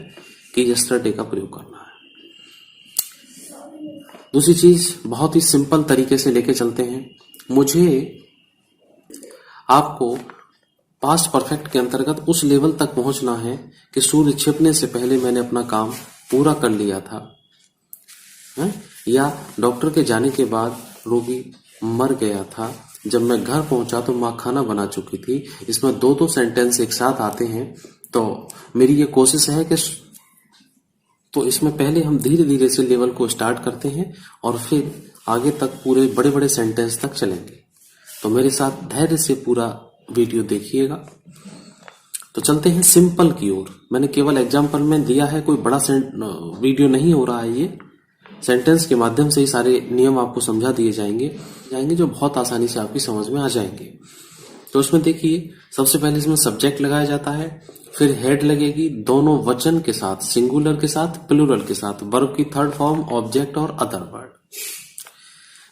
कि यस्टरडे का प्रयोग करना है। दूसरी चीज बहुत ही सिंपल तरीके से लेके चलते हैं, मुझे आपको पास्ट परफेक्ट के अंतर्गत उस लेवल तक पहुंचना है कि सूर्य छिपने से पहले मैंने अपना काम पूरा कर लिया था, है? या डॉक्टर के जाने के बाद रोगी मर गया था, जब मैं घर पहुंचा तो माँ खाना बना चुकी थी। इसमें दो सेंटेंस एक साथ आते हैं, तो मेरी ये कोशिश है कि तो इसमें पहले हम धीरे धीरे से लेवल को स्टार्ट करते हैं और फिर आगे तक पूरे बड़े बड़े सेंटेंस तक चलेंगे। तो मेरे साथ धैर्य से पूरा वीडियो देखिएगा। तो चलते हैं सिंपल की ओर। मैंने केवल एग्जाम्पल में दिया है, कोई बड़ा वीडियो नहीं हो रहा है, ये सेंटेंस के माध्यम से ही सारे नियम आपको समझा दिए जाएंगे जो बहुत आसानी से आपकी समझ में आ जाएंगे। तो उसमें देखिए, सबसे पहले इसमें सब्जेक्ट लगाया जाता है, फिर हेड लगेगी दोनों वचन के साथ, सिंगुलर के साथ प्लूरल के साथ, वर्ब की थर्ड फॉर्म, ऑब्जेक्ट और अदर वर्ड।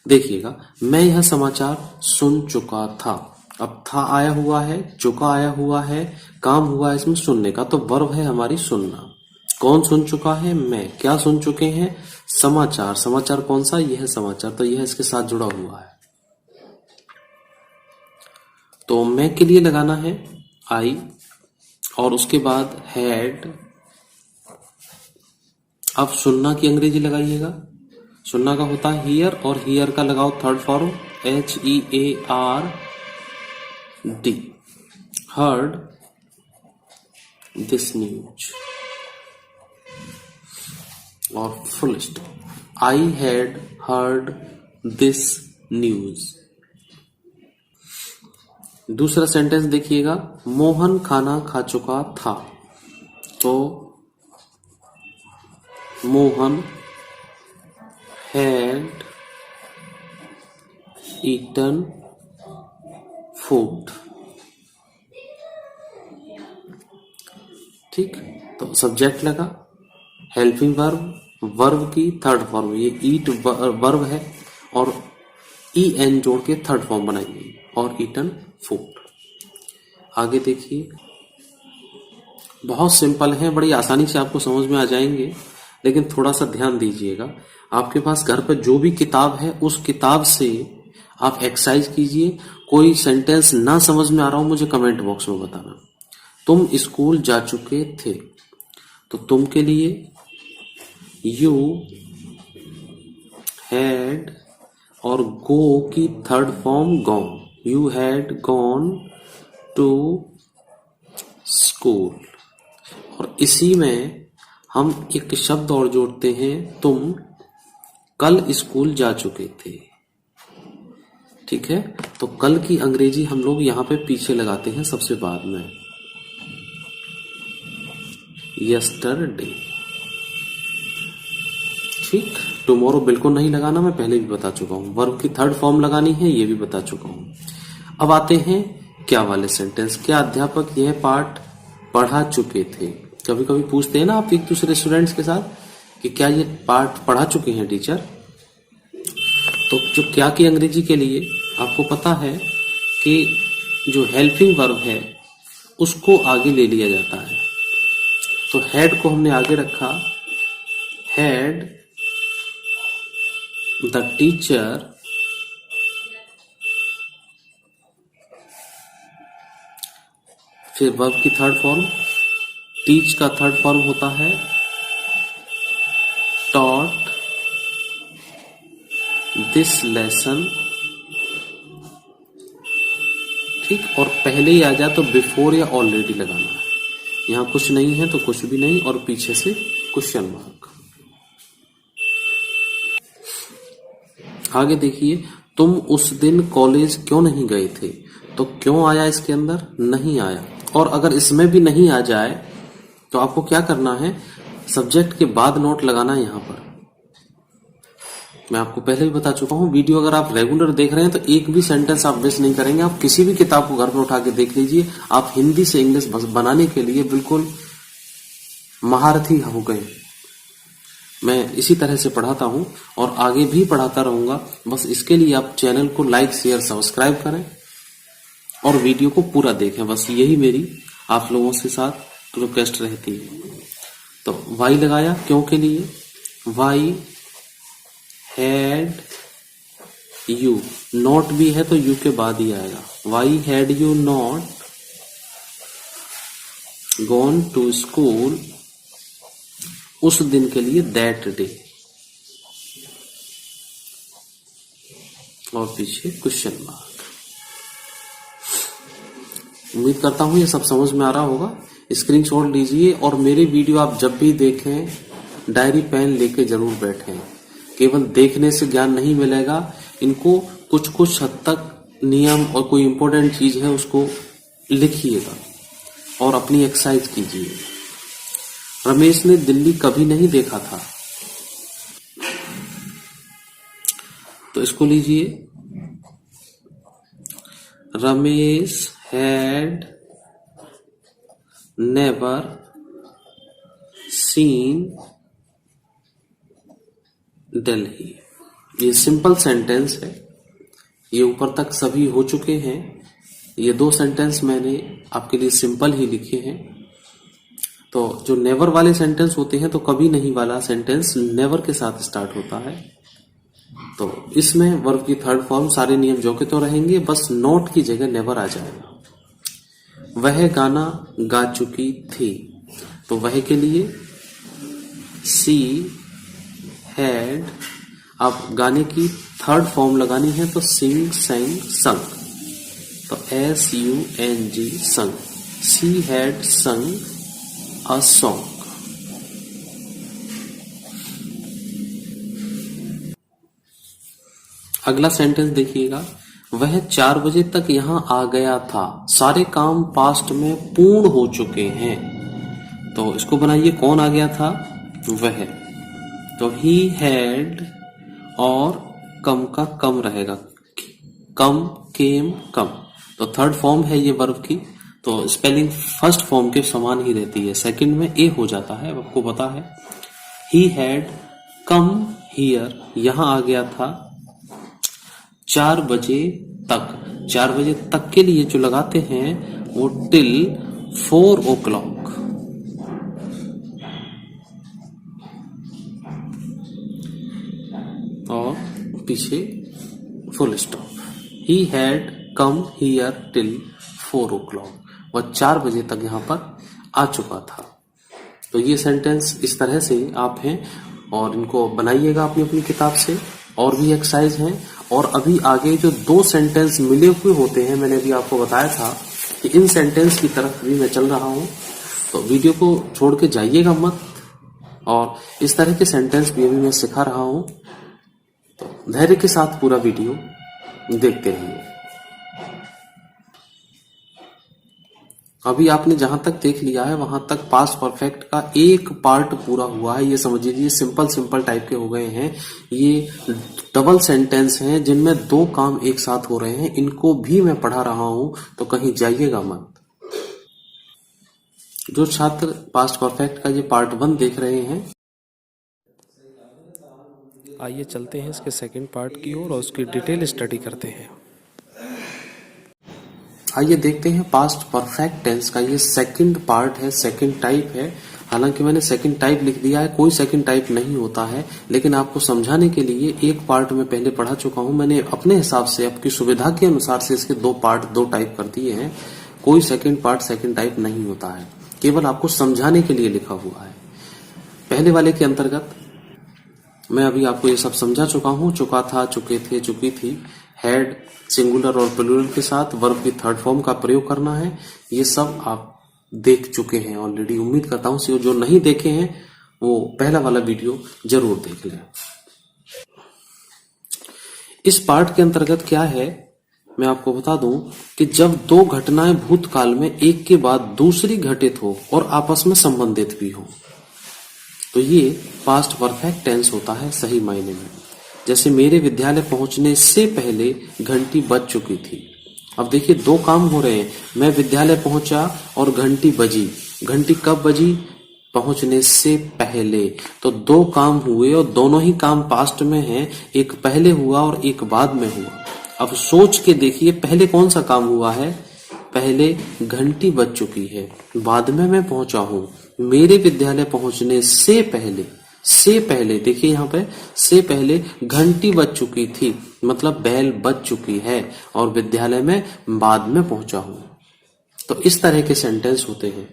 देखिएगा, मैं यह समाचार सुन चुका था, अब था आया हुआ है, चुका आया हुआ है, काम हुआ है इसमें सुनने का, तो वर्ब है हमारी सुनना। कौन सुन चुका है? मैं। क्या सुन चुके हैं? समाचार। समाचार कौन सा? यह समाचार, तो यह इसके साथ जुड़ा हुआ है। तो मैं के लिए लगाना है आई और उसके बाद हैड। अब सुनना की अंग्रेजी लगाइएगा, सुनना का होता है हियर और हियर का लगाओ third form HEARD, heard this news और full stop. I had heard this news. दूसरा सेंटेंस देखिएगा, मोहन खाना खा चुका था, तो मोहन had eaten food। ठीक, तो सब्जेक्ट लगा, हेल्पिंग वर्ब, वर्ब की थर्ड फॉर्म, ये ईट वर्ब है और EN जोड़ के थर्ड फॉर्म बनाएंगे और ईटन फूड। आगे देखिए, बहुत सिंपल है, बड़ी आसानी से आपको समझ में आ जाएंगे, लेकिन थोड़ा सा ध्यान दीजिएगा। आपके पास घर पर जो भी किताब है उस किताब से आप एक्सरसाइज कीजिए। कोई सेंटेंस ना समझ में आ रहा हो मुझे कमेंट बॉक्स में बताना। तुम स्कूल जा चुके थे, तो तुम के लिए यू हैड और गो की third form gone, you had gone to school. और इसी में हम एक शब्द और जोड़ते हैं, तुम कल स्कूल जा चुके थे। ठीक है, तो कल की अंग्रेजी हम लोग यहां पे पीछे लगाते हैं सबसे बाद में, यस्टरडे। ठीक, टुमारो बिल्कुल नहीं लगाना, मैं पहले भी बता चुका हूं। वर्ब की थर्ड फॉर्म लगानी है, ये भी बता चुका हूं। अब आते हैं क्या वाले सेंटेंस। क्या अध्यापक यह पाठ पढ़ा चुके थे? कभी कभी पूछते हैं ना आप एक दूसरे स्टूडेंट्स के साथ कि क्या ये पाठ पढ़ा चुके हैं टीचर, तो जो क्या की अंग्रेजी के लिए आपको पता है कि जो हेल्पिंग वर्ब है उसको आगे ले लिया जाता है। तो हैड को हमने आगे रखा, हैड द टीचर फिर वर्ब की थर्ड फॉर्म, टीच का थर्ड फॉर्म होता है टॉट दिस लेसन, ठीक। और पहले ही आ जाए तो बिफोर या ऑलरेडी लगाना है। यहां कुछ नहीं है तो कुछ भी नहीं, और पीछे से क्वेश्चन मार्क। आगे देखिए, तुम उस दिन कॉलेज क्यों नहीं गए थे? तो क्यों आया इसके अंदर? नहीं आया। और अगर इसमें भी नहीं आ जाए तो आपको क्या करना है, सब्जेक्ट के बाद नोट लगाना है। यहां पर मैं आपको पहले भी बता चुका हूं, वीडियो अगर आप रेगुलर देख रहे हैं तो एक भी सेंटेंस आप मिस नहीं करेंगे। आप किसी भी किताब को घर पर उठा के देख लीजिए, आप हिंदी से इंग्लिश बनाने के लिए बिल्कुल महारथी हो गए। मैं इसी तरह से पढ़ाता हूं और आगे भी पढ़ाता रहूंगा। बस इसके लिए आप चैनल को लाइक शेयर सब्सक्राइब करें और वीडियो को पूरा देखें। बस यही मेरी आप लोगों से साथ रिक्वेस्ट रहती है। तो वाई लगाया क्यों के लिए, वाई हैड यू, नॉट भी है तो यू के बाद ही आएगा। Why had you not gone to school, उस दिन के लिए दैट डे, और पीछे क्वेश्चन मार्क। उम्मीद करता हूं ये सब समझ में आ रहा होगा। स्क्रीनशॉट लीजिए और मेरे वीडियो आप जब भी देखें डायरी पेन लेके जरूर बैठें। केवल देखने से ज्ञान नहीं मिलेगा, इनको कुछ कुछ हद तक नियम और कोई इंपॉर्टेंट चीज है उसको लिखिएगा और अपनी एक्सरसाइज कीजिए। रमेश ने दिल्ली कभी नहीं देखा था, तो इसको लीजिए, Ramesh had never seen Delhi. ये सिंपल सेंटेंस है, ये ऊपर तक सभी हो चुके हैं। ये दो सेंटेंस मैंने आपके लिए सिंपल ही लिखे हैं। तो जो नेवर वाले सेंटेंस होते हैं तो कभी नहीं वाला सेंटेंस नेवर के साथ स्टार्ट होता है। तो इसमें वर्ब की थर्ड फॉर्म सारे नियम जो के तो रहेंगे, बस नॉट की जगह नेवर आ जाएगा। वह गाना गा चुकी थी, तो वह के लिए सी हैड, अब गाने की थर्ड फॉर्म लगानी है तो सिंग सेंग संग, तो SUNG संग, सी हैड संग अ सॉन्ग। अगला सेंटेंस देखिएगा, वह 4 बजे तक यहां आ गया था, सारे काम पास्ट में पूर्ण हो चुके हैं। तो इसको बनाइए, कौन आ गया था? वह। तो ही हैड, और कम का कम रहेगा, कम केम कम, तो थर्ड फॉर्म है ये वर्ब की। तो स्पेलिंग फर्स्ट फॉर्म के समान ही रहती है, सेकंड में ए हो जाता है, आपको पता है। ही हैड कम हियर, यहां आ गया था 4 बजे तक। 4 बजे तक के लिए जो लगाते हैं वो टिल 4 o'clock, और पीछे full stop. He had come here till 4 o'clock, वह 4 बजे तक यहां पर आ चुका था। तो ये सेंटेंस इस तरह से आप हैं और इनको बनाइएगा अपनी अपनी किताब से। और भी एक्सरसाइज हैं, और अभी आगे जो 2 सेंटेंस मिले हुए होते हैं, मैंने अभी आपको बताया था कि इन सेंटेंस की तरफ भी मैं चल रहा हूं। तो वीडियो को छोड़ के जाइएगा मत, और इस तरह के सेंटेंस भी अभी मैं सिखा रहा हूं। तो धैर्य के साथ पूरा वीडियो देखते रहिए। अभी आपने जहां तक देख लिया है वहां तक पास्ट परफेक्ट का एक पार्ट पूरा हुआ है। ये समझ लीजिए सिंपल टाइप के हो गए हैं। ये डबल सेंटेंस हैं जिनमें 2 काम एक साथ हो रहे हैं। इनको भी मैं पढ़ा रहा हूं, तो कहीं जाइएगा मत। जो छात्र पास्ट परफेक्ट का ये पार्ट 1 देख रहे हैं, आइए चलते हैं इसके सेकंड पार्ट की ओर और उसकी डिटेल स्टडी करते हैं। आइए देखते हैं पास्ट परफेक्ट टेंस का ये सेकंड पार्ट है, सेकंड टाइप है। हालांकि मैंने सेकंड टाइप लिख दिया है, कोई सेकंड टाइप नहीं होता है, लेकिन आपको समझाने के लिए एक पार्ट में पहले पढ़ा चुका हूं। मैंने अपने हिसाब से आपकी सुविधा के अनुसार से इसके दो पार्ट, दो टाइप कर दिए हैं। कोई सेकंड पार्ट सेकंड टाइप नहीं होता है, केवल आपको समझाने के लिए लिखा हुआ है। पहले वाले के अंतर्गत मैं अभी आपको ये सब समझा चुका हूं, चुका था, चुके थे, चुकी थी। हैड सिंगुलर और प्लूरल के साथ वर्ब की थर्ड फॉर्म का प्रयोग करना है। ये सब आप देख चुके हैं ऑलरेडी। उम्मीद करता हूं जो नहीं देखे हैं वो पहला वाला वीडियो जरूर देख लें। इस पार्ट के अंतर्गत क्या है मैं आपको बता दूं कि जब दो घटनाएं भूतकाल में एक के बाद दूसरी घटित हो और आपस में संबंधित भी हो, तो ये पास्ट परफेक्ट टेंस होता है सही मायने में। जैसे मेरे विद्यालय पहुंचने से पहले घंटी बज चुकी थी। अब देखिए दो काम हो रहे हैं, मैं विद्यालय पहुंचा और घंटी बजी। घंटी कब बजी? पहुंचने से पहले। तो दो काम हुए और दोनों ही काम पास्ट में हैं, एक पहले हुआ और एक बाद में हुआ। अब सोच के देखिए पहले कौन सा काम हुआ है? पहले घंटी बज चुकी है, बाद में मैं पहुंचा हूं। मेरे विद्यालय पहुंचने से पहले देखिए यहाँ पे से पहले घंटी बज चुकी थी, मतलब बेल बज चुकी है, और विद्यालय में बाद में पहुंचा हूं। तो इस तरह के सेंटेंस होते हैं।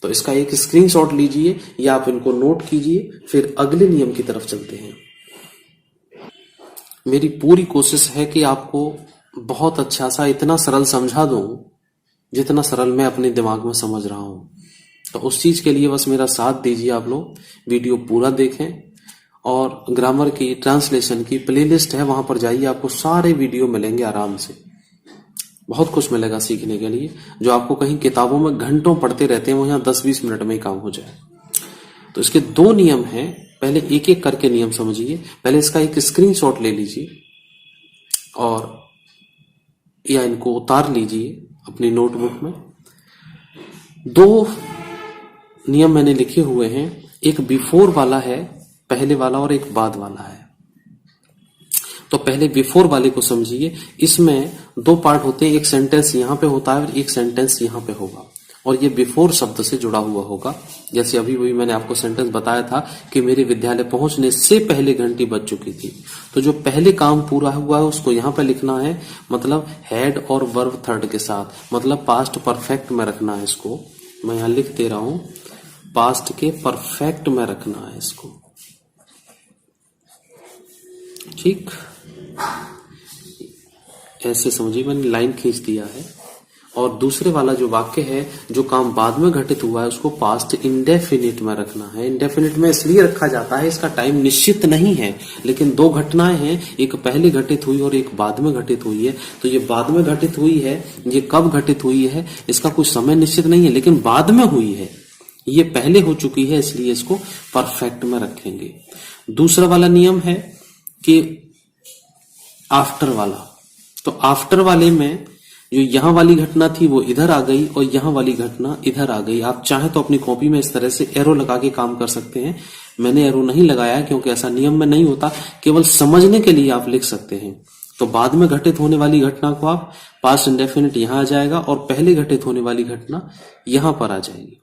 तो इसका एक स्क्रीनशॉट लीजिए या आप इनको नोट कीजिए, फिर अगले नियम की तरफ चलते हैं। मेरी पूरी कोशिश है कि आपको बहुत अच्छा सा इतना सरल समझा दूं जितना सरल मैं अपने दिमाग में समझ रहा हूं। तो उस चीज के लिए बस मेरा साथ दीजिए। आप लोग वीडियो पूरा देखें और ग्रामर की, ट्रांसलेशन की प्लेलिस्ट है, वहां पर जाइए, आपको सारे वीडियो मिलेंगे आराम से। बहुत कुछ मिलेगा सीखने के लिए, जो आपको कहीं किताबों में घंटों पढ़ते रहते हैं वो यहाँ 10-20 मिनट में ही काम हो जाए। तो इसके दो नियम हैं, पहले एक एक करके नियम समझिए। पहले इसका एक स्क्रीनशॉट ले लीजिए और या इनको उतार लीजिए अपनी नोटबुक में। दो नियम मैंने लिखे हुए हैं, एक बिफोर वाला है पहले वाला और एक बाद वाला है। तो पहले बिफोर वाले को समझिए। इसमें दो पार्ट होते हैं, एक सेंटेंस यहां पे होता है और एक सेंटेंस यहां पे होगा, और ये बिफोर शब्द से जुड़ा हुआ होगा। जैसे अभी मैंने आपको सेंटेंस बताया था कि मेरे विद्यालय पहुंचने से पहले घंटी बज चुकी थी। तो जो पहले काम पूरा हुआ है उसको यहां पे लिखना है, मतलब हैड और वर्ब थर्ड के साथ, मतलब पास्ट परफेक्ट में रखना है इसको। मैं यहां लिख दे रहा हूं, पास्ट के परफेक्ट में रखना है इसको। ठीक, ऐसे समझिए, मैंने लाइन खींच दिया है। और दूसरे वाला जो वाक्य है, जो काम बाद में घटित हुआ है, उसको पास्ट इंडेफिनिट में रखना है। इंडेफिनिट में इसलिए रखा जाता है, इसका टाइम निश्चित नहीं है, लेकिन दो घटनाएं हैं, एक पहले घटित हुई और एक बाद में घटित हुई है। तो ये बाद में घटित हुई है, ये कब घटित हुई है इसका कोई समय निश्चित नहीं है, लेकिन बाद में हुई है। ये पहले हो चुकी है, इसलिए इसको परफेक्ट में रखेंगे। दूसरा वाला नियम है कि आफ्टर वाला। तो आफ्टर वाले में जो यहां वाली घटना थी वो इधर आ गई और यहां वाली घटना इधर आ गई। आप चाहे तो अपनी कॉपी में इस तरह से एरो लगा के काम कर सकते हैं। मैंने एरो नहीं लगाया क्योंकि ऐसा नियम में नहीं होता, केवल समझने के लिए आप लिख सकते हैं। तो बाद में घटित होने वाली घटना को आप पास्ट इंडेफिनिट यहां आ जाएगा और पहले घटित होने वाली घटना यहां पर आ जाएगी।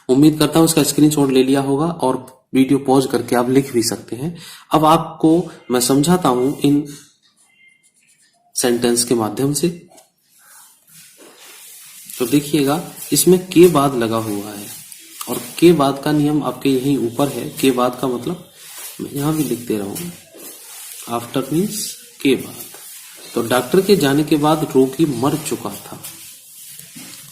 उम्मीद करता हूं इसका स्क्रीनशॉट ले लिया होगा और वीडियो पॉज करके आप लिख भी सकते हैं। अब आपको मैं समझाता हूं इन सेंटेंस के माध्यम से। तो देखिएगा, इसमें के बाद लगा हुआ है और के बाद का नियम आपके यहीं ऊपर है। के बाद का मतलब मैं यहां भी लिख दे रहा हूं, आफ्टर मीन्स के बाद। तो डॉक्टर के जाने के बाद रोगी मर चुका था।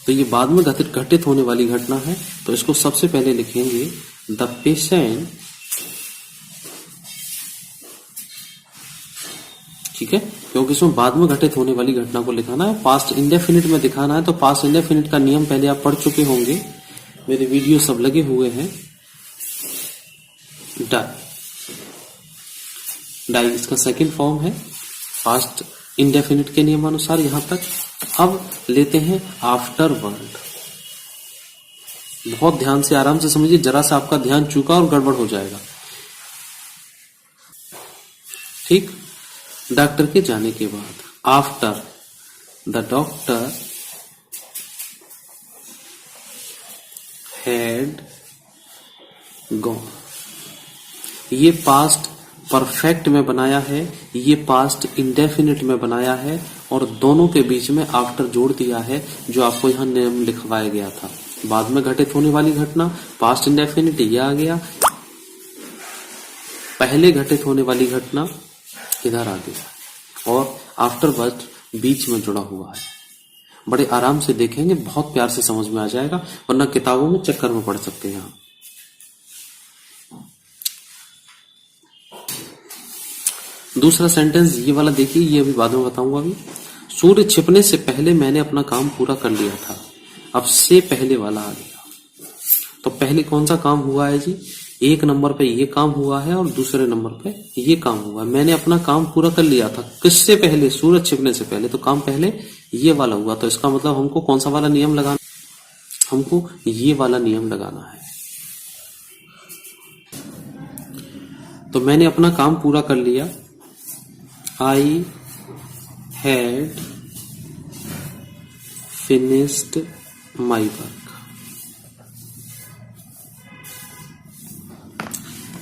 तो ये बाद में घटित होने वाली घटना है। तो इसको सबसे पहले लिखेंगे द पेशेंट, ठीक है, क्योंकि इसमें बाद में घटित होने वाली घटना को लिखाना है, पास्ट इंडेफिनिट में दिखाना है। तो पास्ट इंडेफिनिट का नियम पहले आप पढ़ चुके होंगे, मेरे वीडियो सब लगे हुए हैं। डाई इसका सेकंड फॉर्म है पास्ट इंडेफिनिट के नियमानुसार यहां तक। अब लेते हैं आफ्टर वर्ड। बहुत ध्यान से आराम से समझिए, जरा सा आपका ध्यान चूका और गड़बड़ हो जाएगा। ठीक। डॉक्टर के जाने के बाद, after the doctor had gone, ये पास्ट परफेक्ट में बनाया है, ये पास्ट इंडेफिनिट में बनाया है, और दोनों के बीच में आफ्टर जोड़ दिया है, जो आपको यहां नियम लिखवाया गया था। बाद में घटित होने वाली घटना पास्ट इंडेफिनिट ये आ गया, पहले घटित होने वाली घटना इधर आ गया, और आफ्टर वर्ड बीच में जुड़ा हुआ है। बड़े आराम से देखेंगे, बहुत प्यार से समझ में आ जाएगा, वरना किताबों में चक्कर में पड़ सकते हैं आप। दूसरा सेंटेंस ये वाला देखिए, ये अभी बाद में बताऊंगा। अभी सूर्य छिपने से पहले मैंने अपना काम पूरा कर लिया था। अब से पहले वाला आ गया, तो पहले कौन सा काम हुआ है जी? एक नंबर पे ये काम हुआ है और दूसरे नंबर पे ये काम हुआ है। मैंने अपना काम पूरा कर लिया था किससे पहले? सूरज छिपने से पहले। तो काम पहले ये वाला हुआ, तो इसका मतलब हमको कौन सा वाला नियम लगाना? हमको ये वाला नियम लगाना है। तो मैंने अपना काम पूरा कर लिया, I had finished my work.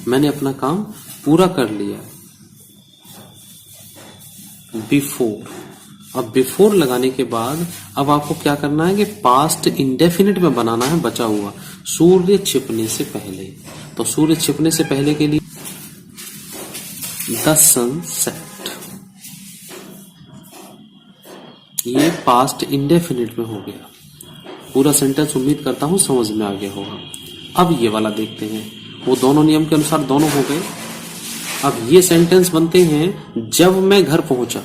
मैंने अपना काम पूरा कर लिया। बिफोर, अब बिफोर लगाने के बाद अब आपको क्या करना है कि पास्ट इंडेफिनिट में बनाना है बचा हुआ, सूर्य छिपने से पहले। तो सूर्य छिपने से पहले के लिए द सन सेट, ये पास्ट इंडेफिनिट में हो गया। पूरा सेंटेंस उम्मीद करता हूं समझ में आ गया होगा। अब ये वाला देखते हैं, वो दोनों नियम के अनुसार दोनों हो गए। अब ये सेंटेंस बनते हैं, जब मैं घर पहुंचा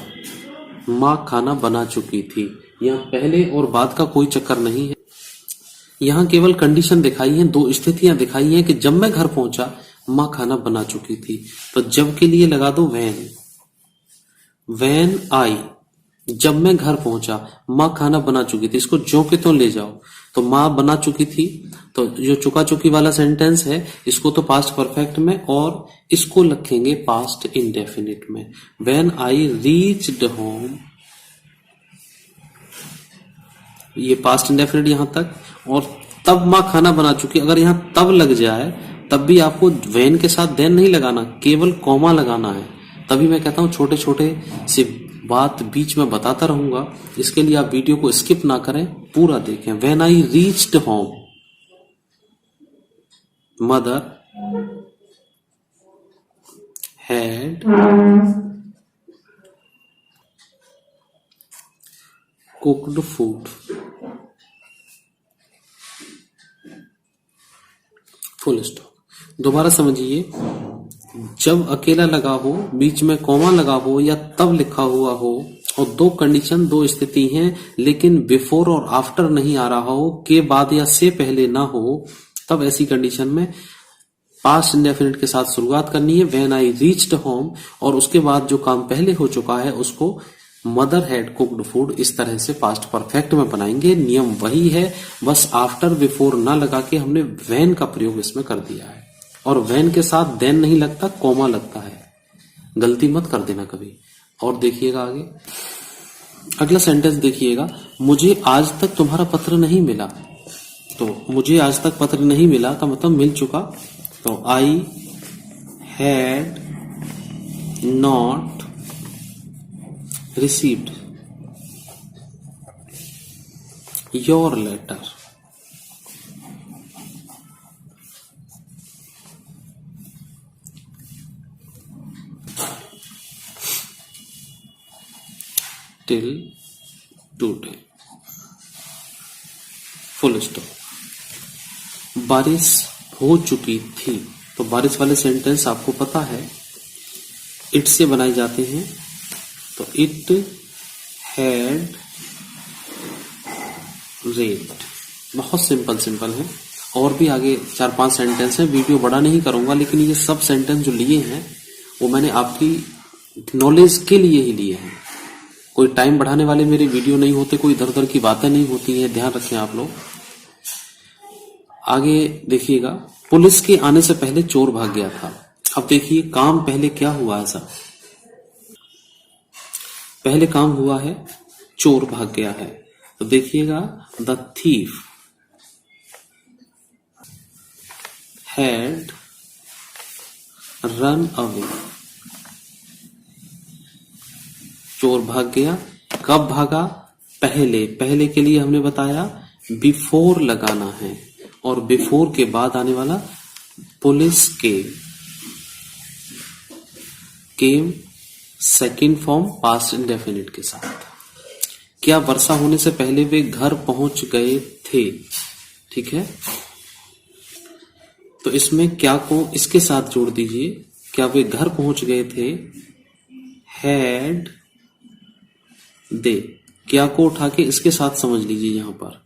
माँ खाना बना चुकी थी। यहाँ पहले और बाद का कोई चक्कर नहीं है, यहाँ केवल कंडीशन दिखाई है, दो स्थितियां दिखाई हैं कि जब मैं घर पहुंचा माँ खाना बना चुकी थी। तो जब के लिए लगा दो व्हेन, व्हेन आई, जब मैं घर पहुंचा माँ खाना बना चुकी थी। इसको जो के तो ले जाओ, तो माँ बना चुकी थी, तो जो चुका चुकी वाला सेंटेंस है इसको तो पास्ट परफेक्ट में और इसको रखेंगे पास्ट इंडेफिनिट में। व्हेन आई रीच्ड होम, ये पास्ट इंडेफिनिट यहां तक, और तब माँ खाना बना चुकी। अगर यहां तब लग जाए तब भी आपको व्हेन के साथ देन नहीं लगाना, केवल कॉमा लगाना है। तभी मैं कहता हूं छोटे छोटे से बात बीच में बताता रहूंगा, इसके लिए आप वीडियो को स्किप ना करें, पूरा देखें। When I reached home, mother had cooked food, full stop. दोबारा समझिए, जब अकेला लगा हो, बीच में कॉमा लगा हो या तब लिखा हुआ हो और दो कंडीशन, दो स्थिति हैं, लेकिन बिफोर और आफ्टर नहीं आ रहा हो, के बाद या से पहले ना हो, तब ऐसी कंडीशन में पास्ट इंडेफिनिट के साथ शुरुआत करनी है, व्हेन आई रीच्ड होम, और उसके बाद जो काम पहले हो चुका है उसको मदर हैड कुक्ड फूड, इस तरह से पास्ट परफेक्ट में बनाएंगे। नियम वही है, बस आफ्टर बिफोर ना लगा के हमने व्हेन का प्रयोग इसमें कर दिया है, और व्हेन के साथ देन नहीं लगता, कॉमा लगता है। गलती मत कर देना कभी। और देखिएगा आगे, अगला सेंटेंस देखिएगा, मुझे आज तक तुम्हारा पत्र नहीं मिला। तो मुझे आज तक पत्र नहीं मिला का मतलब मिल चुका, तो I had not received your letter. Till today, full stop. बारिश हो चुकी थी, तो बारिश वाले सेंटेंस आपको पता है इट से बनाए जाते हैं, तो इट हैड रेन्ड। बहुत सिंपल सिंपल है, और भी आगे 4-5 सेंटेंस है, वीडियो बड़ा नहीं करूंगा, लेकिन ये सब सेंटेंस जो लिए हैं वो मैंने आपकी नॉलेज के लिए ही लिए हैं। कोई टाइम बढ़ाने वाले मेरे वीडियो नहीं होते, कोई इधर उधर की बातें नहीं होती हैं, ध्यान रखें आप लोग। आगे देखिएगा, पुलिस के आने से पहले चोर भाग गया था। अब देखिए काम पहले क्या हुआ ऐसा, पहले काम हुआ है, चोर भाग गया है। तो देखिएगा, the thief had run away. चोर भाग गया। कब भागा? पहले। पहले के लिए हमने बताया बिफोर लगाना है, और बिफोर के बाद आने वाला police came second form past indefinite के साथ। क्या वर्षा होने से पहले वे घर पहुंच गए थे? ठीक है, तो इसमें क्या को इसके साथ जोड़ दीजिए। क्या वे घर पहुंच गए थे? Had they. क्या को उठा के इसके साथ समझ लीजिए यहां पर,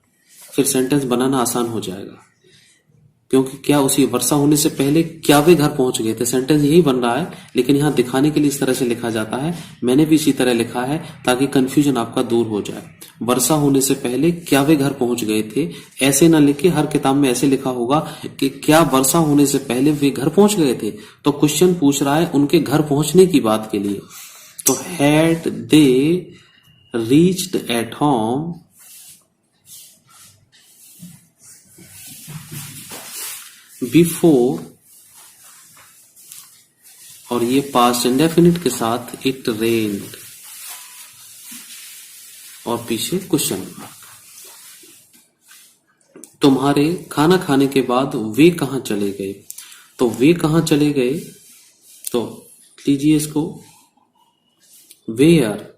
फिर सेंटेंस बनाना आसान हो जाएगा। क्योंकि क्या उसी वर्षा होने से पहले क्या वे घर पहुंच गए थे, सेंटेंस यही बन रहा है, लेकिन यहां दिखाने के लिए इस तरह से लिखा जाता है। मैंने भी इसी तरह लिखा है ताकि कंफ्यूजन आपका दूर हो जाए। वर्षा होने से पहले क्या वे घर पहुंच गए थे, ऐसे ना लिखे। हर किताब में ऐसे लिखा होगा कि क्या वर्षा होने से पहले वे घर पहुंच गए थे। तो क्वेश्चन पूछ रहा है उनके घर पहुंचने की बात के लिए। तो had they reached at home before, और ये पास्ट इंडेफिनिट के साथ इट रेन्ड, और पीछे क्वेश्चन मार्क। तुम्हारे खाना खाने के बाद वे कहां चले गए? तो वे कहां चले गए, तो लीजिए इसको, where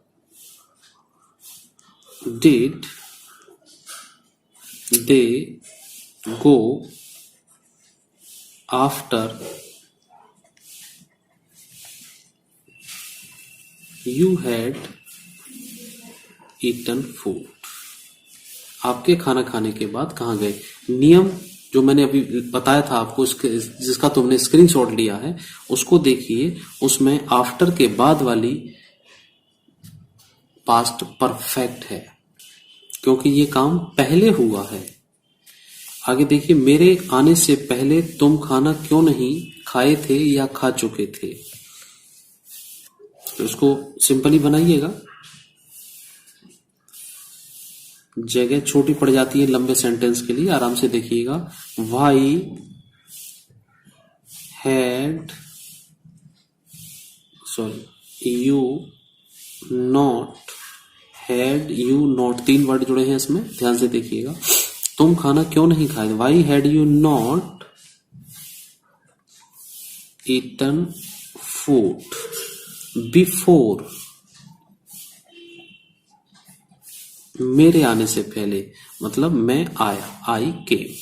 did they go after you had eaten food. आपके खाना खाने के बाद कहां गए? नियम जो मैंने अभी बताया था आपको, जिसका तुमने स्क्रीनशॉट लिया है, उसको देखिए। उसमें आफ्टर के बाद वाली पास्ट परफेक्ट है, क्योंकि ये काम पहले हुआ है। आगे देखिए, मेरे आने से पहले तुम खाना क्यों नहीं खाए थे या खा चुके थे। तो इसको सिंपली बनाइएगा, जगह छोटी पड़ जाती है लंबे सेंटेंस के लिए। आराम से देखिएगा। Why had you not, had you not, 3 word जुड़े हैं इसमें, ध्यान से देखिएगा। तुम खाना क्यों नहीं खाए? Why had you not eaten food before, मेरे आने से पहले, मतलब मैं आया, आई केम।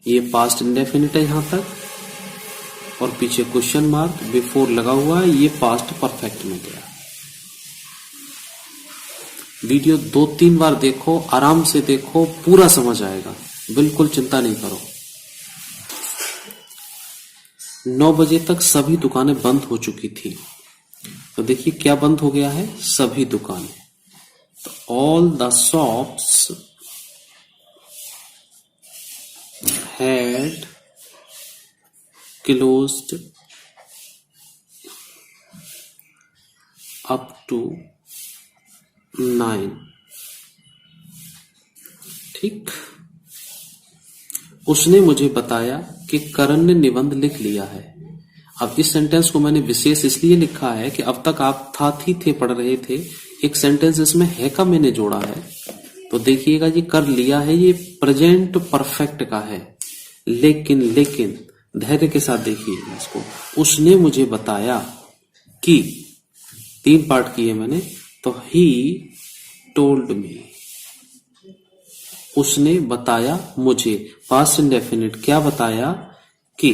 ये पास्ट इंडेफिनिट है यहां तक, और पीछे क्वेश्चन मार्क बिफोर लगा हुआ है, ये पास्ट परफेक्ट में गया। वीडियो 2-3 बार देखो, आराम से देखो, पूरा समझ आएगा, बिल्कुल चिंता नहीं करो। 9 बजे तक सभी दुकानें बंद हो चुकी थी। तो देखिए क्या बंद हो गया है, सभी दुकानें। तो all the shops had closed up to 9। ठीक। उसने मुझे बताया कि करण ने निबंध लिख लिया है। अब इस सेंटेंस को मैंने विशेष इसलिए लिखा है कि अब तक आप था थी थे पढ़ रहे थे, एक सेंटेंस इसमें है का मैंने जोड़ा है। तो देखिएगा, ये कर लिया है, ये प्रेजेंट परफेक्ट का है। लेकिन धैर्य के साथ देखिएगा इसको। उसने मुझे बताया कि, 3 पार्ट किए मैंने, तो ही टोल्ड मी, उसने बताया मुझे, पास्ट इंडेफिनिट, क्या बताया कि।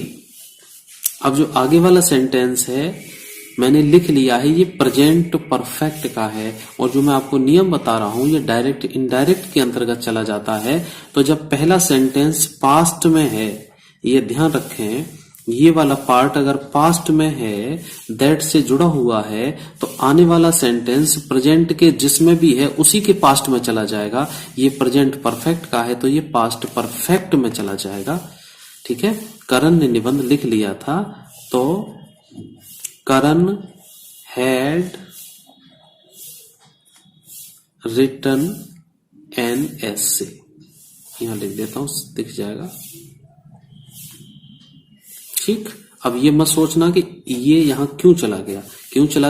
अब जो आगे वाला सेंटेंस है मैंने लिख लिया है, ये प्रेजेंट परफेक्ट का है, और जो मैं आपको नियम बता रहा हूं ये डायरेक्ट इनडायरेक्ट के अंतर्गत चला जाता है। तो जब पहला सेंटेंस पास्ट में है, ये ध्यान रखें, ये वाला पार्ट अगर पास्ट में है, दैट से जुड़ा हुआ है, तो आने वाला सेंटेंस प्रेजेंट के जिसमें भी है उसी के पास्ट में चला जाएगा। ये प्रेजेंट परफेक्ट का है तो ये पास्ट परफेक्ट में चला जाएगा। ठीक है। करण ने निबंध लिख लिया था, तो करण हैड रिटन एन एस से, यहां लिख देता हूं, दिख जाएगा। ठीक, अब ये मत सोचना कि ये यहां क्यों चला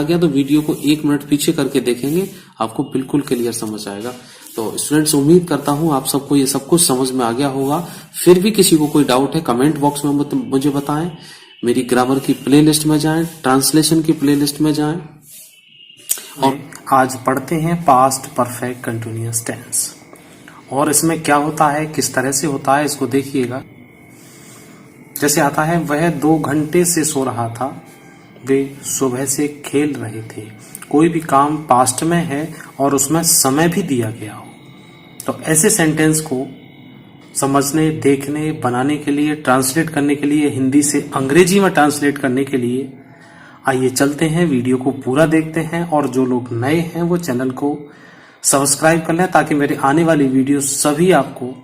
गया, तो वीडियो को 1 मिनट पीछे करके देखेंगे, आपको बिल्कुल क्लियर समझ आएगा। तो स्टूडेंट्स, उम्मीद करता हूं आप सबको ये सब कुछ समझ में आ गया होगा। फिर भी किसी को कोई डाउट है कमेंट बॉक्स में मुझे बताएं। मेरी ग्रामर की प्लेलिस्ट में जाएं, ट्रांसलेशन की प्लेलिस्ट में जाएं। और आज पढ़ते हैं पास्ट परफेक्ट कंटिन्यूअस टेंस, और इसमें क्या होता है, किस तरह से होता है, इसको देखिएगा। जैसे आता है, वह 2 घंटे से सो रहा था, वे सुबह से खेल रहे थे। कोई भी काम पास्ट में है और उसमें समय भी दिया गया हो, तो ऐसे सेंटेंस को समझने, देखने, बनाने के लिए, ट्रांसलेट करने के लिए, हिंदी से अंग्रेजी में ट्रांसलेट करने के लिए आइए चलते हैं, वीडियो को पूरा देखते हैं। और जो लोग नए हैं वो चैनल को सब्सक्राइब कर लें, ताकि मेरे आने वाली वीडियो सभी आपको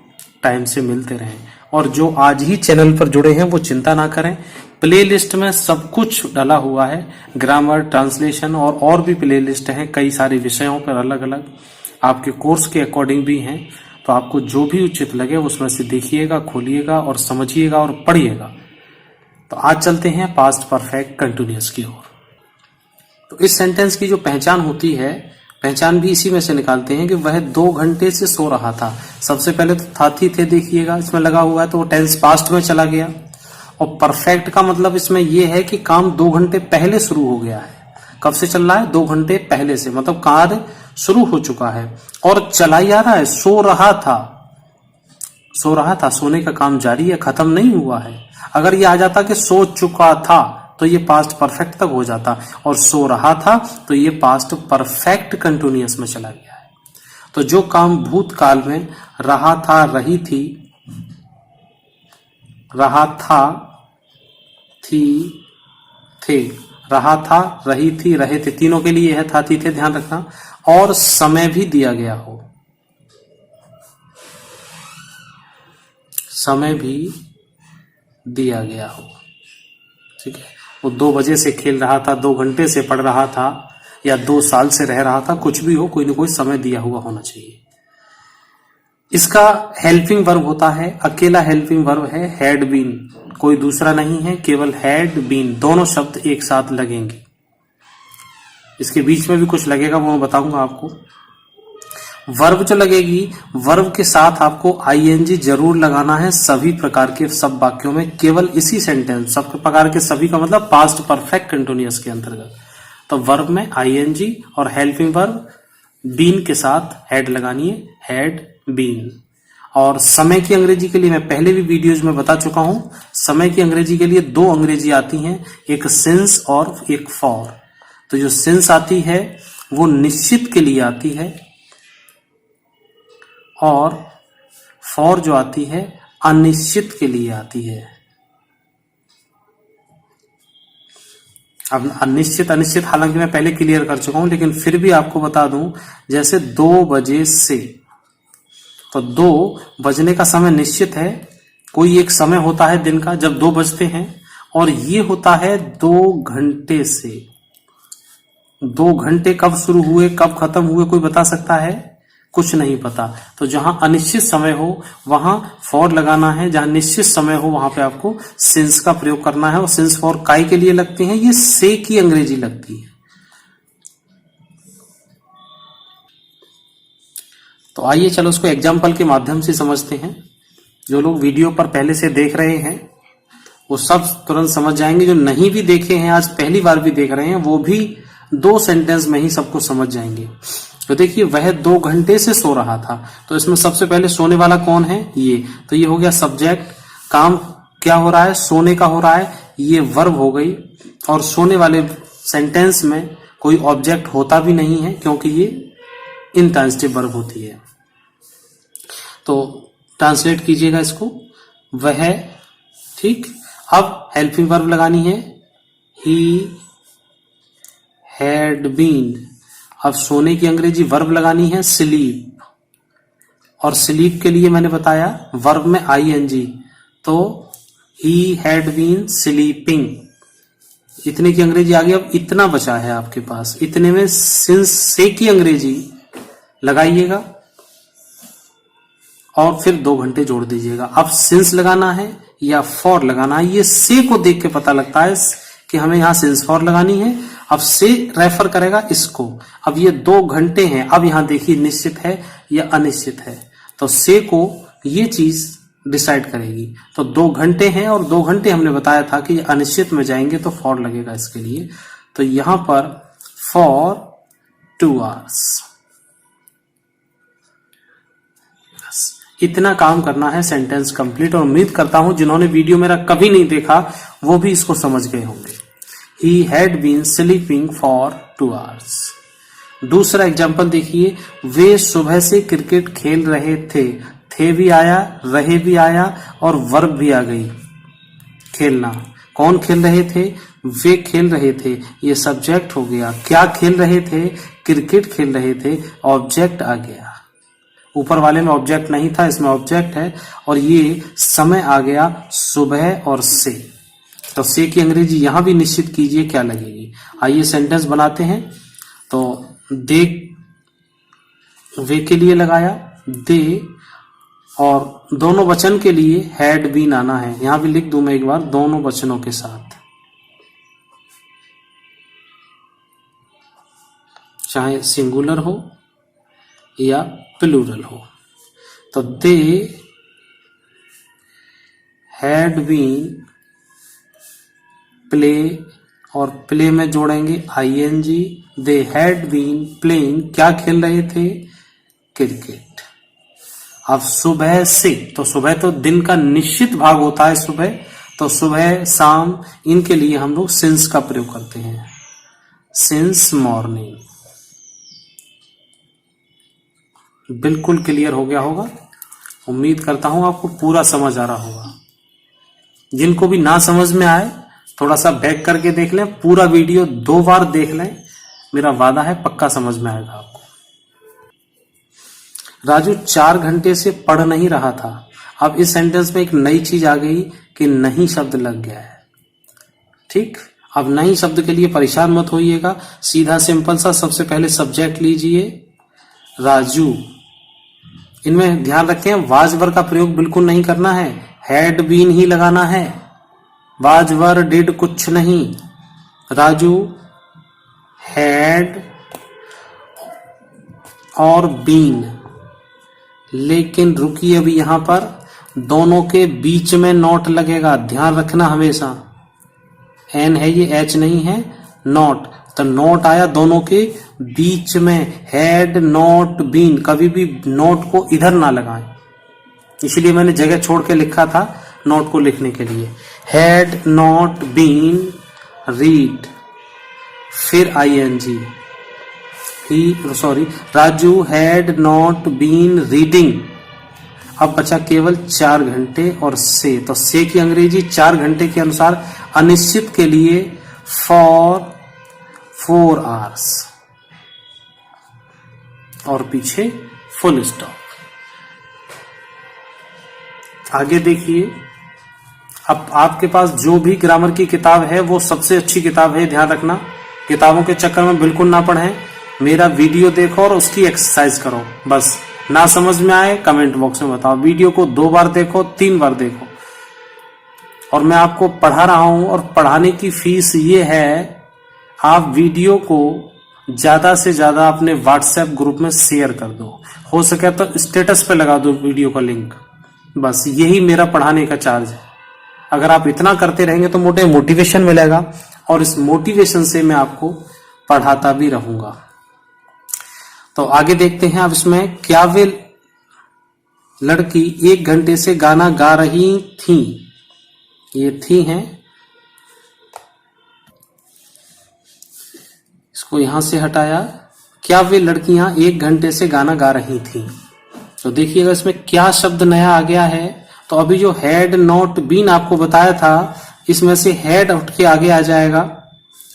टाइम से मिलते रहें। और जो आज ही चैनल पर जुड़े हैं वो चिंता ना करें, प्लेलिस्ट में सब कुछ डाला हुआ है, ग्रामर, ट्रांसलेशन और भी प्लेलिस्ट हैं, कई सारे विषयों पर अलग अलग, आपके कोर्स के अकॉर्डिंग भी हैं। तो आपको जो भी उचित लगे उसमें से देखिएगा, खोलिएगा और समझिएगा और पढ़िएगा। तो आज चलते हैं पास्ट परफेक्ट कंटिन्यूअस की ओर। तो इस सेंटेंस की जो पहचान होती है, पहचान भी इसी में से निकालते हैं कि वह 2 घंटे से सो रहा था। सबसे पहले तो था थी थे देखिएगा, इसमें लगा हुआ है, तो वो टेंस पास्ट में चला गया। और परफेक्ट का मतलब इसमें यह है कि काम 2 घंटे पहले शुरू हो गया है। कब से चल रहा है? 2 घंटे पहले से, मतलब कार्य शुरू हो चुका है और चला ही आ रहा है। सो रहा था, सोने का काम जारी है, खत्म नहीं हुआ है। अगर ये आ जाता कि सो चुका था तो ये पास्ट परफेक्ट तक हो जाता, और सो रहा था तो ये पास्ट परफेक्ट कंटिन्यूअस में चला गया है। तो जो काम भूतकाल में रहा था, रही थी, रहा था, थी, थे, रहा था, रही थी, रहे थे, तीनों के लिए है था, थी, थे, ध्यान रखना। और समय भी दिया गया हो, समय भी दिया गया हो। ठीक है, वो 2 बजे से खेल रहा था, 2 घंटे से पढ़ रहा था, या 2 साल से रह रहा था, कुछ भी हो, कोई ना कोई समय दिया हुआ होना चाहिए। इसका हेल्पिंग वर्ब होता है, अकेला हेल्पिंग वर्ब है हैड बीन, कोई दूसरा नहीं है, केवल हैड बीन, दोनों शब्द एक साथ लगेंगे। इसके बीच में भी कुछ लगेगा, वो मैं बताऊंगा आपको। वर्ब जो लगेगी, वर्ब के साथ आपको आईएनजी जरूर लगाना है सभी प्रकार के सब वाक्यों में, केवल इसी सेंटेंस, सब प्रकार के सभी का मतलब पास्ट परफेक्ट कंटिन्यूअस के अंतर्गत। तो वर्ब में आईएनजी और हेल्पिंग वर्ब बीन के साथ हैड लगानी है, हैड बीन। और समय की अंग्रेजी के लिए मैं पहले भी वीडियोज में बता चुका हूं, समय की अंग्रेजी के लिए 2 अंग्रेजी आती हैं, एक सिंस और एक फॉर। तो जो सिंस आती है वो निश्चित के लिए आती है, और फॉर जो आती है अनिश्चित के लिए आती है। अब अनिश्चित अनिश्चित हालांकि मैं पहले क्लियर कर चुका हूं, लेकिन फिर भी आपको बता दूं, जैसे 2 बजे से, तो 2 बजने का समय निश्चित है, कोई एक समय होता है दिन का जब 2 बजते हैं, और ये होता है 2 घंटे से। 2 घंटे कब शुरू हुए, कब खत्म हुए, कोई बता सकता है? कुछ नहीं पता। तो जहां अनिश्चित समय हो वहां फॉर लगाना है, जहां निश्चित समय हो वहां पे आपको सिंस का प्रयोग करना है। और सिंस फॉर काय के लिए लगती है, ये से की अंग्रेजी लगती है। तो आइए चलो उसको एग्जाम्पल के माध्यम से समझते हैं। जो लोग वीडियो पर पहले से देख रहे हैं वो सब तुरंत समझ जाएंगे, जो नहीं भी देखे हैं, आज पहली बार भी देख रहे हैं, वो भी 2 सेंटेंस में ही सबको समझ जाएंगे। तो देखिए, वह 2 घंटे से सो रहा था, तो इसमें सबसे पहले सोने वाला कौन है? ये। तो ये हो गया सब्जेक्ट, काम क्या हो रहा है? सोने का हो रहा है, ये वर्ब हो गई। और सोने वाले सेंटेंस में कोई ऑब्जेक्ट होता भी नहीं है, क्योंकि ये इंट्रांजिटिव वर्ब होती है। तो ट्रांसलेट कीजिएगा इसको, वह, ठीक। अब हेल्पिंग वर्ब लगानी है, ही हैड बीन। अब सोने की अंग्रेजी वर्ब लगानी है स्लीप, और स्लीप के लिए मैंने बताया वर्ब में आईएनजी, तो ही हैड बीन स्लीपिंग। इतने की अंग्रेजी आ गई। अब इतना बचा है आपके पास, इतने में सिंस से की अंग्रेजी लगाइएगा और फिर 2 घंटे जोड़ दीजिएगा। अब सिंस लगाना है या फॉर लगाना है, ये से को देख के पता लगता है कि हमें यहां सिंस फॉर लगानी है। अब से रेफर करेगा इसको। अब ये 2 घंटे हैं, अब यहां देखिए निश्चित है या अनिश्चित है, तो से को ये चीज डिसाइड करेगी। तो 2 घंटे हैं और 2 घंटे हमने बताया था कि अनिश्चित में जाएंगे तो फॉर लगेगा इसके लिए। तो यहां पर फॉर 2 आवर्स, इतना काम करना है, सेंटेंस कंप्लीट। और उम्मीद करता हूं जिन्होंने वीडियो मेरा कभी नहीं देखा वो भी इसको समझ गए होंगे। He had been sleeping for 2 hours। दूसरा एग्जाम्पल देखिए, वे सुबह से क्रिकेट खेल रहे थे भी आया, रहे भी आया और वर्ब भी आ गई, खेलना। कौन खेल रहे थे? वे खेल रहे थे, ये सब्जेक्ट हो गया। क्या खेल रहे थे? क्रिकेट खेल रहे थे, ऑब्जेक्ट आ गया। ऊपर वाले में ऑब्जेक्ट नहीं था, इसमें ऑब्जेक्ट है। और ये समय आ गया सुबह और से। तो से की अंग्रेजी यहां भी निश्चित कीजिए क्या लगेगी। आइए सेंटेंस बनाते हैं। तो दे वे के लिए लगाया दे, और दोनों वचन के लिए हैड बीन आना है। यहां भी लिख दूं मैं एक बार, दोनों वचनों के साथ, चाहे सिंगुलर हो या प्लूरल हो। तो दे हैड बीन प्ले, और प्ले में जोड़ेंगे ING. They had been playing, क्या खेल रहे थे? क्रिकेट। अब सुबह से, तो सुबह तो दिन का निश्चित भाग होता है सुबह, तो सुबह शाम इनके लिए हम लोग सिंस का प्रयोग करते हैं, सिंस मॉर्निंग। बिल्कुल क्लियर हो गया होगा। उम्मीद करता हूं आपको पूरा समझ आ रहा होगा। जिनको भी ना समझ में आए थोड़ा सा बैक करके देख लें, पूरा वीडियो 2 बार देख लें, मेरा वादा है पक्का समझ में आएगा आपको। राजू 4 घंटे से पढ़ नहीं रहा था। अब इस सेंटेंस में एक नई चीज आ गई कि नहीं शब्द लग गया है। ठीक, अब नहीं शब्द के लिए परेशान मत होइएगा, सीधा सिंपल सा सबसे पहले सब्जेक्ट लीजिए राजू। इनमें ध्यान रखें, वाज वर का प्रयोग बिल्कुल नहीं करना है, हैड बीन ही लगाना है। वाज वर डिड कुछ नहीं। राजू हैड और बीन, लेकिन रुकिए, अभी यहां पर दोनों के बीच में नॉट लगेगा, ध्यान रखना हमेशा। एन है ये, एच नहीं है, नॉट। तो नॉट आया दोनों के बीच में, हैड नॉट बीन। कभी भी नोट को इधर ना लगाएं, इसलिए मैंने जगह छोड़ के लिखा था नोट को लिखने के लिए। हैड नॉट बीन रीड, फिर ING, Raju had not been reading. अब बचा केवल 4 घंटे और से। तो से की अंग्रेजी 4 घंटे के अनुसार अनिश्चित के लिए फॉर 4 आवर्स, और पीछे फुल स्टॉप। आगे देखिए, अब आपके पास जो भी ग्रामर की किताब है वो सबसे अच्छी किताब है, ध्यान रखना। किताबों के चक्कर में बिल्कुल ना पढ़ें, मेरा वीडियो देखो और उसकी एक्सरसाइज करो। बस ना समझ में आए कमेंट बॉक्स में बताओ। वीडियो को 2 बार देखो, 3 बार देखो। और मैं आपको पढ़ा रहा हूं, और पढ़ाने की फीस ये है, आप वीडियो को ज्यादा से ज्यादा अपने व्हाट्सएप ग्रुप में शेयर कर दो, हो सके तो स्टेटस पे लगा दो वीडियो का लिंक। बस यही मेरा पढ़ाने का चार्ज है। अगर आप इतना करते रहेंगे तो मोटे मोटिवेशन मिलेगा, और इस मोटिवेशन से मैं आपको पढ़ाता भी रहूंगा। तो आगे देखते हैं। अब इसमें क्या वे लड़की 1 घंटे से गाना गा रही थी, ये थी हैं, इसको यहां से हटाया। क्या वे लड़कियां 1 घंटे से गाना गा रही थी। तो देखिएगा इसमें क्या शब्द नया आ गया है। तो अभी जो हैड नॉट बीन आपको बताया था, इसमें से हैड उठ के आगे आ जाएगा,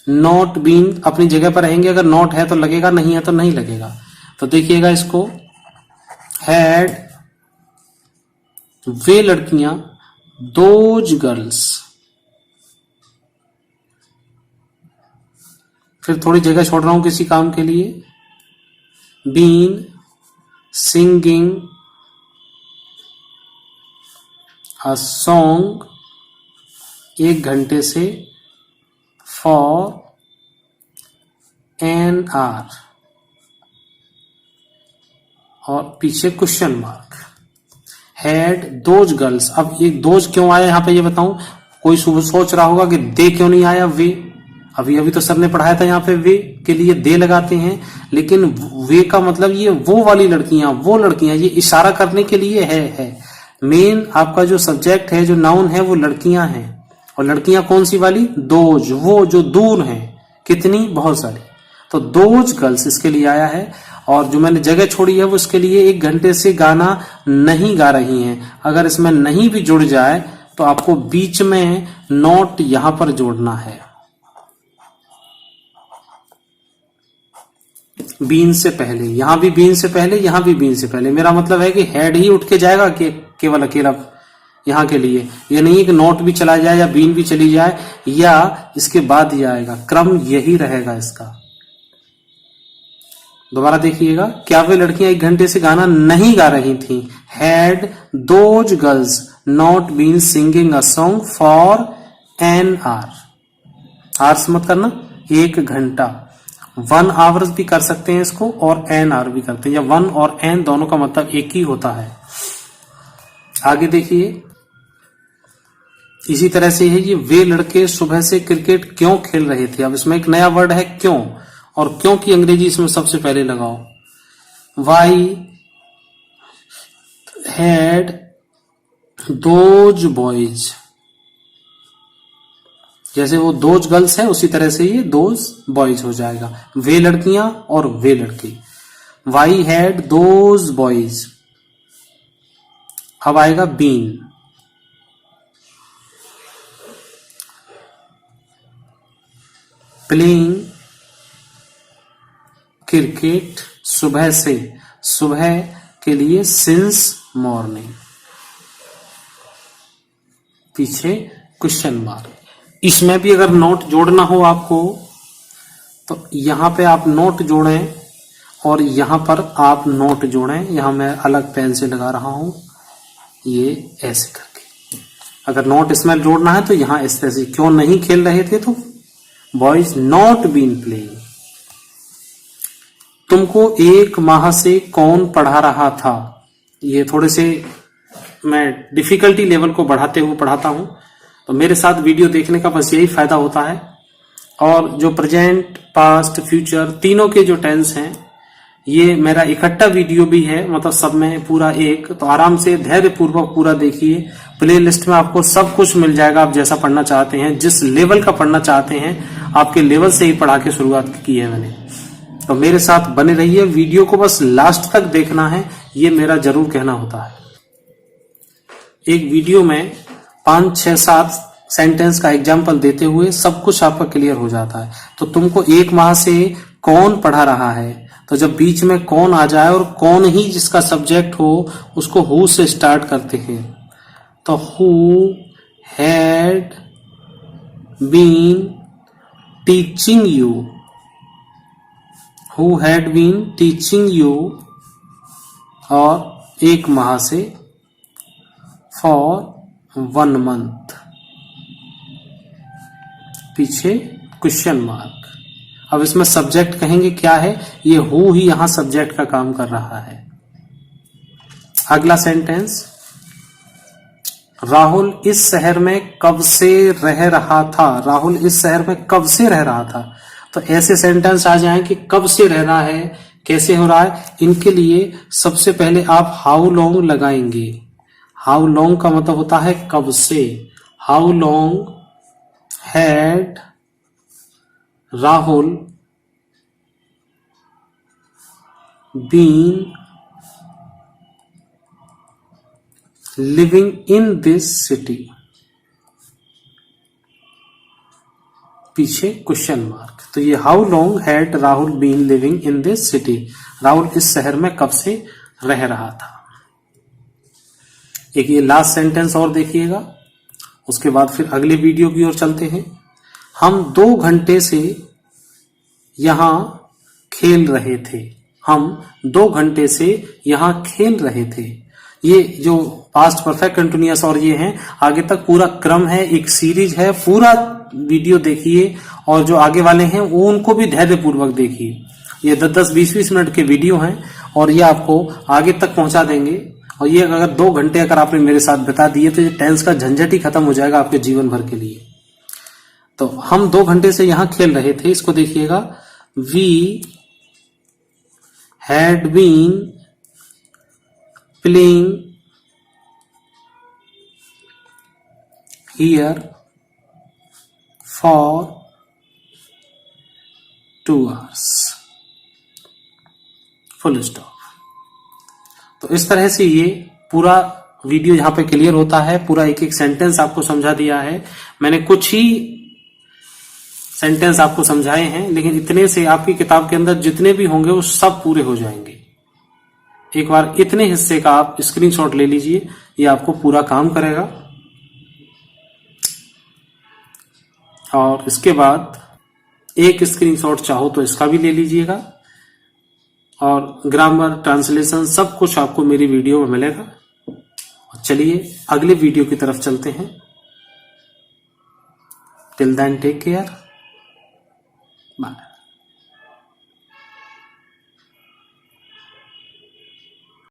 नॉट बीन अपनी जगह पर रहेंगे। अगर नॉट है तो लगेगा, नहीं है तो नहीं लगेगा। तो देखिएगा इसको, हैड वे लड़कियां, दोज गर्ल्स, फिर थोड़ी जगह छोड़ रहा हूं किसी काम के लिए, बीन सिंगिंग अ सॉन्ग 1 घंटे से फॉर एन आवर, और पीछे question mark. Had those girls, अब ये दोज क्यों आया यहाँ पे ये बताऊं। कोई सोच रहा होगा कि दे क्यों नहीं आया, वे। अभी तो सर ने पढ़ाया था यहाँ पे वे के लिए दे लगाते हैं, लेकिन वे का मतलब ये वो वाली लड़कियां, वो लड़कियां, ये इशारा करने के लिए है। मेन आपका जो सब्जेक्ट है, जो नाउन है, वो लड़कियां हैं। और लड़कियां कौन सी वाली, दोज, वो जो दूर हैं, कितनी, बहुत सारी। तो दोज गर्ल्स इसके लिए आया है। और जो मैंने जगह छोड़ी है वो इसके लिए 1 घंटे से गाना नहीं गा रही हैं। अगर इसमें नहीं भी जुड़ जाए तो आपको बीच में नोट यहां पर जोड़ना है, बीन से पहले। यहां भी बीन से पहले, यहां भी बीन से पहले। मेरा मतलब है कि हेड ही उठ के जाएगा कि केवल अकेला यहां के लिए। ये नहीं है कि नोट भी चला जाए या बीन भी चली जाए या इसके बाद ही आएगा, क्रम यही रहेगा इसका। दोबारा देखिएगा, क्या वे लड़कियां 1 घंटे से गाना नहीं गा रही थीं। Had those girls not been singing a song for an hour. Hours मत करना, 1 घंटा। 1 आवर्स भी कर सकते हैं इसको और एन आवर भी करते हैं, या 1 और एन दोनों का मतलब एक ही होता है। आगे देखिए, इसी तरह से है ये, वे लड़के सुबह से क्रिकेट क्यों खेल रहे थे। अब इसमें एक नया वर्ड है क्यों, और क्यों की अंग्रेजी इसमें सबसे पहले लगाओ। वाई हैड दोज बॉयज, जैसे वो दोज गर्ल्स है उसी तरह से ये दोज बॉयज हो जाएगा। वे लड़कियां और वे लड़के। वाई हैड दोज बॉयज, अब आएगा बीन। प्लेइंग क्रिकेट सुबह से, सुबह के लिए सिंस मॉर्निंग, पीछे क्वेश्चन मार्क। इसमें भी अगर नोट जोड़ना हो आपको तो यहां पे आप नोट जोड़ें और यहां पर आप नोट जोड़ें। यहां मैं अलग पेन से लगा रहा हूं, ये ऐसे करके। अगर नोट इसमें जोड़ना है तो यहां इस तरह से। क्यों नहीं खेल रहे थे, तो बॉयज नॉट बीन प्लेइंग। तुमको 1 माह से कौन पढ़ा रहा था। ये थोड़े से मैं डिफिकल्टी लेवल को बढ़ाते हुए पढ़ाता हूं, तो मेरे साथ वीडियो देखने का बस यही फायदा होता है। और जो प्रेजेंट, पास्ट, फ्यूचर तीनों के जो टेंस हैं, ये मेरा इकट्ठा वीडियो भी है, मतलब सब में पूरा एक। तो आराम से धैर्य पूर्वक पूरा देखिए। प्ले लिस्ट में आपको सब कुछ मिल जाएगा, आप जैसा पढ़ना चाहते हैं, जिस लेवल का पढ़ना चाहते हैं, आपके लेवल से ही पढ़ा के शुरुआत की है मैंने। तो मेरे साथ बने रहिए, वीडियो को बस लास्ट तक देखना है, ये मेरा जरूर कहना होता है। एक वीडियो में 5, 6, 7 सेंटेंस का एग्जाम्पल देते हुए सब कुछ आपका क्लियर हो जाता है। तो तुमको 1 माह से कौन पढ़ा रहा है, तो जब बीच में कौन आ जाए और कौन ही जिसका सब्जेक्ट हो, उसको हु से स्टार्ट करते हैं। तो who had been teaching you, who had been teaching you, और 1 माह से फॉर 1 मंथ, पीछे क्वेश्चन मार्क। अब इसमें सब्जेक्ट कहेंगे क्या है, ये हु ही यहां सब्जेक्ट का काम कर रहा है। अगला सेंटेंस, राहुल इस शहर में कब से रह रहा था। राहुल इस शहर में कब से रह रहा था। तो ऐसे सेंटेंस आ जाएं कि कब से रह रहा है, कैसे हो रहा है। इनके लिए सबसे पहले आप हाउ लॉन्ग लगाएंगे। हाउ लॉन्ग का मतलब होता है कब से। How long had Rahul been living in this city, पीछे क्वेश्चन मार्क। तो ये how long had Rahul been living in this city, Rahul इस शहर में कब से रह रहा था। एक ये लास्ट सेंटेंस और देखिएगा, उसके बाद फिर अगले वीडियो की ओर चलते हैं। हम 2 घंटे से यहां खेल रहे थे। हम 2 घंटे से यहाँ खेल रहे थे। ये जो पास्ट परफेक्ट कंटिन्यूअस और ये हैं, आगे तक पूरा क्रम है, एक सीरीज है, पूरा वीडियो देखिए और जो आगे वाले हैं वो उनको भी धैर्य पूर्वक देखिए। ये 10-10, 20-20 मिनट के वीडियो हैं और ये आपको आगे तक पहुंचा देंगे। और ये अगर 2 घंटे अगर आपने मेरे साथ बिता दिए तो ये टेंस का झंझट ही खत्म हो जाएगा आपके जीवन भर के लिए। तो हम 2 घंटे से यहां खेल रहे थे, इसको देखिएगा। We had been playing here for 2 hours, full stop. तो इस तरह से ये पूरा वीडियो यहाँ पे क्लियर होता है। पूरा एक एक सेंटेंस आपको समझा दिया है। मैंने कुछ ही सेंटेंस आपको समझाए हैं, लेकिन इतने से आपकी किताब के अंदर जितने भी होंगे वो सब पूरे हो जाएंगे। एक बार इतने हिस्से का आप स्क्रीनशॉट ले लीजिए, ये आपको पूरा काम करेगा। और इसके बाद एक स्क्रीनशॉट चाहो तो इसका भी ले लीजिएगा। और ग्रामर, ट्रांसलेशन सब कुछ आपको मेरी वीडियो में मिलेगा। चलिए अगले वीडियो की तरफ चलते हैं। Till then take care, bye.